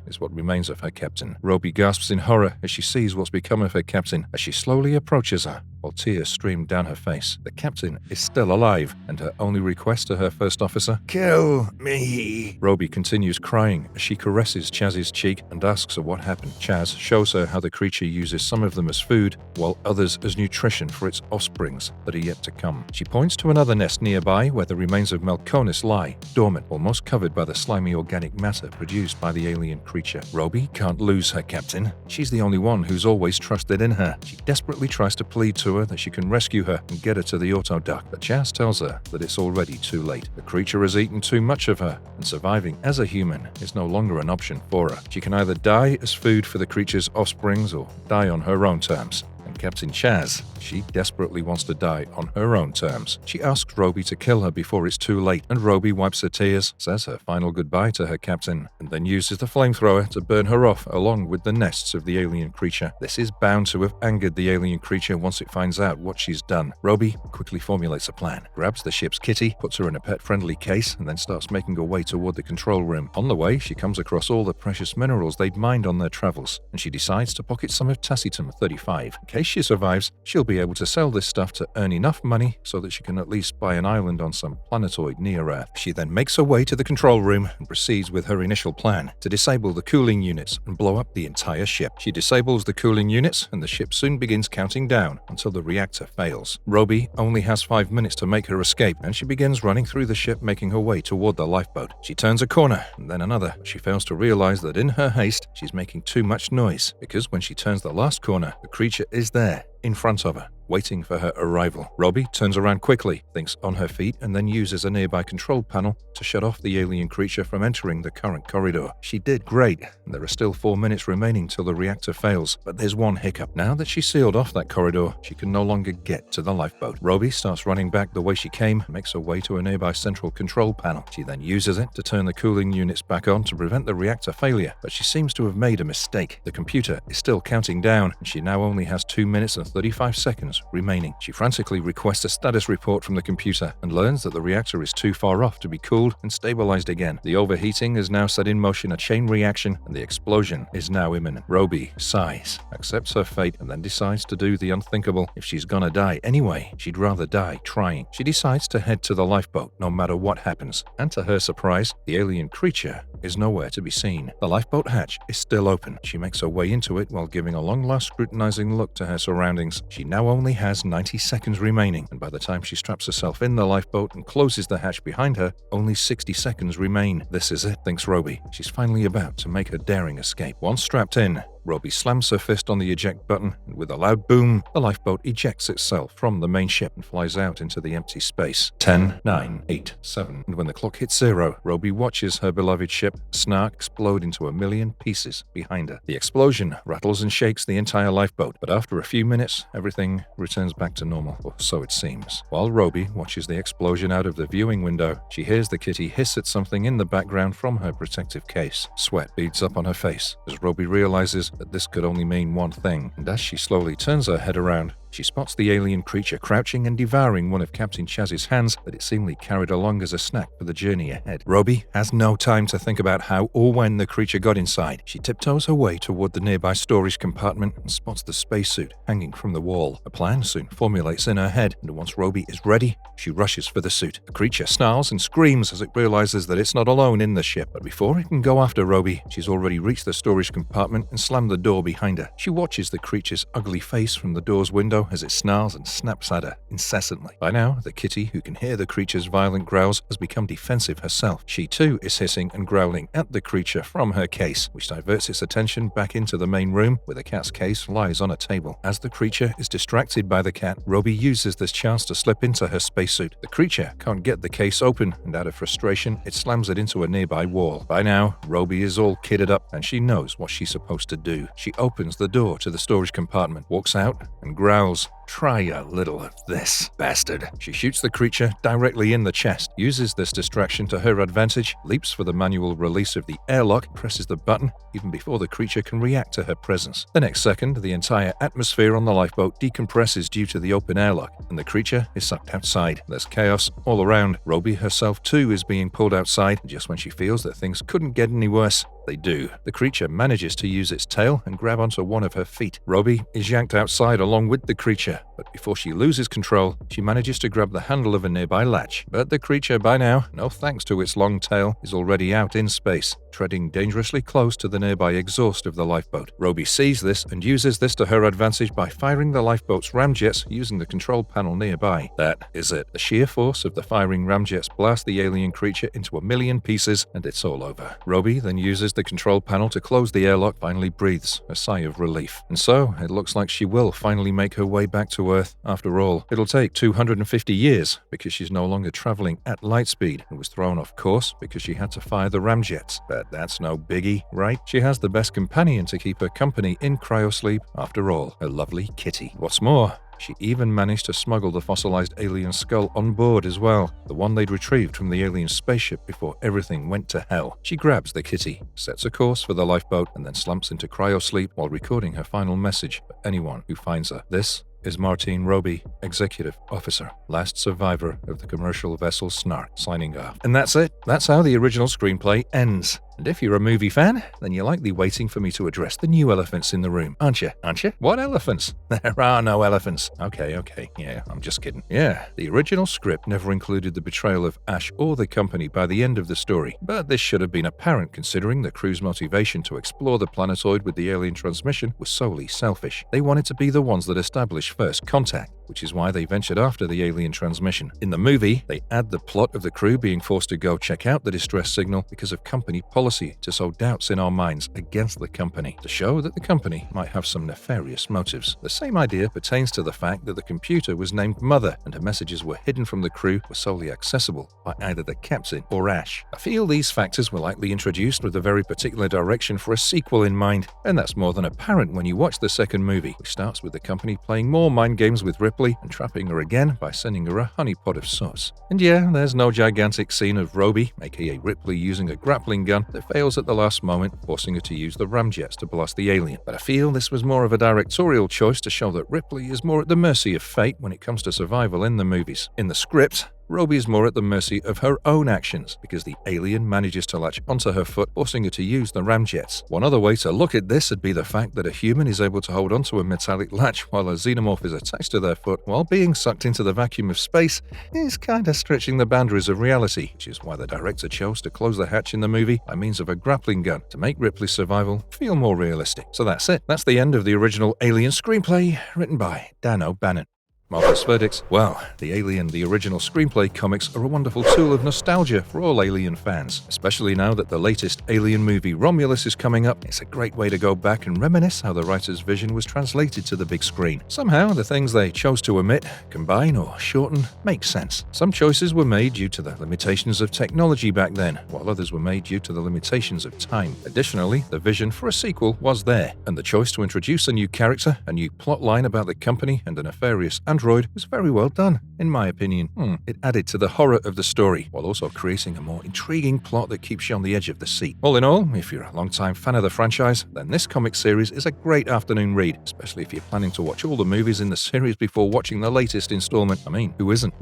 is what remains of her captain. Roby gasps in horror as she sees what's become of her captain as she slowly approaches her, while tears stream down her face. The captain is still alive, and her only request to her first officer, "Kill me." Roby continues crying as she caresses Chaz's cheek and asks her what happened. Chaz shows her how the creature uses some of them as food, while others as nutrition for its offsprings that are yet to come. She points to another nest nearby where the remains of Melconis lie, dormant, almost covered by the slimy organic matter produced by the alien creature. Roby can't lose her captain. She's the only one who's always trusted in her. She desperately tries to plead to her that she can rescue her and get her to the autodoc, but Chaz tells her that it's already too late. The creature has eaten too much of her, and surviving as a human is no longer an option for her. She can either die as food for the creature's offsprings or die on her own terms. And Captain Chaz, she desperately wants to die on her own terms. She asks Roby to kill her before it's too late, and Roby wipes her tears, says her final goodbye to her captain, and then uses the flamethrower to burn her off along with the nests of the alien creature. This is bound to have angered the alien creature once it finds out what she's done. Roby quickly formulates a plan, grabs the ship's kitty, puts her in a pet-friendly case, and then starts making her way toward the control room. On the way, she comes across all the precious minerals they'd mined on their travels, and she decides to pocket some of Tacitum-35. In case she survives, she'll be able to sell this stuff to earn enough money so that she can at least buy an island on some planetoid near Earth. She then makes her way to the control room and proceeds with her initial plan to disable the cooling units and blow up the entire ship. She disables the cooling units, and the ship soon begins counting down until the reactor fails. Roby only has 5 minutes to make her escape, and she begins running through the ship, making her way toward the lifeboat. She turns a corner, and then another. She fails to realize that in her haste, she's making too much noise, because when she turns the last corner, the creature is there, in front of her, waiting for her arrival. Robbie turns around quickly, thinks on her feet, and then uses a nearby control panel to shut off the alien creature from entering the current corridor. She did great, and there are still 4 minutes remaining till the reactor fails, but there's one hiccup. Now that she's sealed off that corridor, she can no longer get to the lifeboat. Robbie starts running back the way she came and makes her way to a nearby central control panel. She then uses it to turn the cooling units back on to prevent the reactor failure, but she seems to have made a mistake. The computer is still counting down, and she now only has 2 minutes and 35 seconds remaining. She frantically requests a status report from the computer and learns that the reactor is too far off to be cooled and stabilized again. The overheating has now set in motion a chain reaction, and the explosion is now imminent. Robbie sighs, accepts her fate, and then decides to do the unthinkable. If she's gonna die anyway, she'd rather die trying. She decides to head to the lifeboat no matter what happens, and to her surprise, the alien creature is nowhere to be seen. The lifeboat hatch is still open. She makes her way into it while giving a long-last scrutinizing look to her surroundings. She now only has 90 seconds remaining, and by the time she straps herself in the lifeboat and closes the hatch behind her, only 60 seconds remain. This is it, thinks Robbie. She's finally about to make her daring escape. Once strapped in, Robbie slams her fist on the eject button, and with a loud boom, the lifeboat ejects itself from the main ship and flies out into the empty space. 10, 9, 8, 7. And when the clock hits 0, Robbie watches her beloved ship, Snark, explode into a million pieces behind her. The explosion rattles and shakes the entire lifeboat, but after a few minutes, everything returns back to normal, or so it seems. While Robbie watches the explosion out of the viewing window, she hears the kitty hiss at something in the background from her protective case. Sweat beads up on her face as Robbie realizes that this could only mean one thing, and as she slowly turns her head around, she spots the alien creature crouching and devouring one of Captain Chaz's hands that it seemingly carried along as a snack for the journey ahead. Robbie has no time to think about how or when the creature got inside. She tiptoes her way toward the nearby storage compartment and spots the spacesuit hanging from the wall. A plan soon formulates in her head, and once Robbie is ready, she rushes for the suit. The creature snarls and screams as it realizes that it's not alone in the ship, but before it can go after Robbie, she's already reached the storage compartment and slammed the door behind her. She watches the creature's ugly face from the door's window as it snarls and snaps at her incessantly. By now, the kitty, who can hear the creature's violent growls, has become defensive herself. She too is hissing and growling at the creature from her case, which diverts its attention back into the main room where the cat's case lies on a table. As the creature is distracted by the cat, Robbie uses this chance to slip into her spacesuit. The creature can't get the case open, and out of frustration, it slams it into a nearby wall. By now, Robbie is all kitted up, and she knows what she's supposed to do. She opens the door to the storage compartment, walks out, and growls, "Try a little of this, bastard." She shoots the creature directly in the chest, uses this distraction to her advantage, leaps for the manual release of the airlock, presses the button even before the creature can react to her presence. The next second, the entire atmosphere on the lifeboat decompresses due to the open airlock, and the creature is sucked outside. There's chaos all around. Robbie herself too is being pulled outside, and just when she feels that things couldn't get any worse, they do. The creature manages to use its tail and grab onto one of her feet. Robbie is yanked outside along with the creature, but before she loses control, she manages to grab the handle of a nearby latch. But the creature by now, no thanks to its long tail, is already out in space, treading dangerously close to the nearby exhaust of the lifeboat. Robbie sees this and uses this to her advantage by firing the lifeboat's ramjets using the control panel nearby. That is it. The sheer force of the firing ramjets blast the alien creature into a million pieces, and it's all over. Robbie then uses the control panel to close the airlock, finally breathes a sigh of relief. And so, it looks like she will finally make her way back to Earth. After all, it'll take 250 years because she's no longer traveling at light speed and was thrown off course because she had to fire the ramjets. But that's no biggie, right? She has the best companion to keep her company in cryosleep after all, her lovely kitty. What's more, she even managed to smuggle the fossilized alien skull on board as well, the one they'd retrieved from the alien spaceship before everything went to hell. She grabs the kitty, sets a course for the lifeboat, and then slumps into cryosleep while recording her final message for anyone who finds her. This is Martine Robbie, Executive Officer, last survivor of the commercial vessel Snark, signing off. And that's it. That's how the original screenplay ends. And if you're a movie fan, then you're likely waiting for me to address the new elephants in the room, aren't you? Aren't you? What elephants? There are no elephants. Okay. Yeah, I'm just kidding. Yeah, the original script never included the betrayal of Ash or the company by the end of the story, but this should have been apparent considering the crew's motivation to explore the planetoid with the alien transmission was solely selfish. They wanted to be the ones that established first contact. which is why they ventured after the alien transmission. In the movie, they add the plot of the crew being forced to go check out the distress signal because of company policy to sow doubts in our minds against the company, to show that the company might have some nefarious motives. The same idea pertains to the fact that the computer was named Mother and her messages were hidden from the crew were solely accessible by either the captain or Ash. I feel these factors were likely introduced with a very particular direction for a sequel in mind, and that's more than apparent when you watch the second movie, which starts with the company playing more mind games with Ripley and trapping her again by sending her a honeypot of sorts. And yeah, there's no gigantic scene of Roby, aka Ripley, using a grappling gun that fails at the last moment, forcing her to use the ramjets to blast the alien. But I feel this was more of a directorial choice to show that Ripley is more at the mercy of fate when it comes to survival in the movies. In the script, Roby is more at the mercy of her own actions because the alien manages to latch onto her foot, forcing her to use the ramjets. One other way to look at this would be the fact that a human is able to hold onto a metallic latch while a xenomorph is attached to their foot while being sucked into the vacuum of space is kinda stretching the boundaries of reality, which is why the director chose to close the hatch in the movie by means of a grappling gun to make Ripley's survival feel more realistic. So that's it. That's the end of the original Alien screenplay written by Dan O'Bannon. Marvelous verdicts. Well, the Alien, the original screenplay comics are a wonderful tool of nostalgia for all Alien fans, especially now that the latest Alien movie Romulus is coming up. It's a great way to go back and reminisce how the writer's vision was translated to the big screen. Somehow, the things they chose to omit, combine, or shorten make sense. Some choices were made due to the limitations of technology back then, while others were made due to the limitations of time. Additionally, the vision for a sequel was there, and the choice to introduce a new character, a new plot line about the company, and a nefarious android was very well done, in my opinion. It added to the horror of the story, while also creating a more intriguing plot that keeps you on the edge of the seat. All in all, if you're a long-time fan of the franchise, then this comic series is a great afternoon read, especially if you're planning to watch all the movies in the series before watching the latest installment. I mean, who isn't?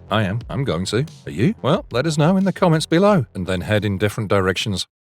I am. I'm going to. Are you? Well, let us know in the comments below, and then head in different directions.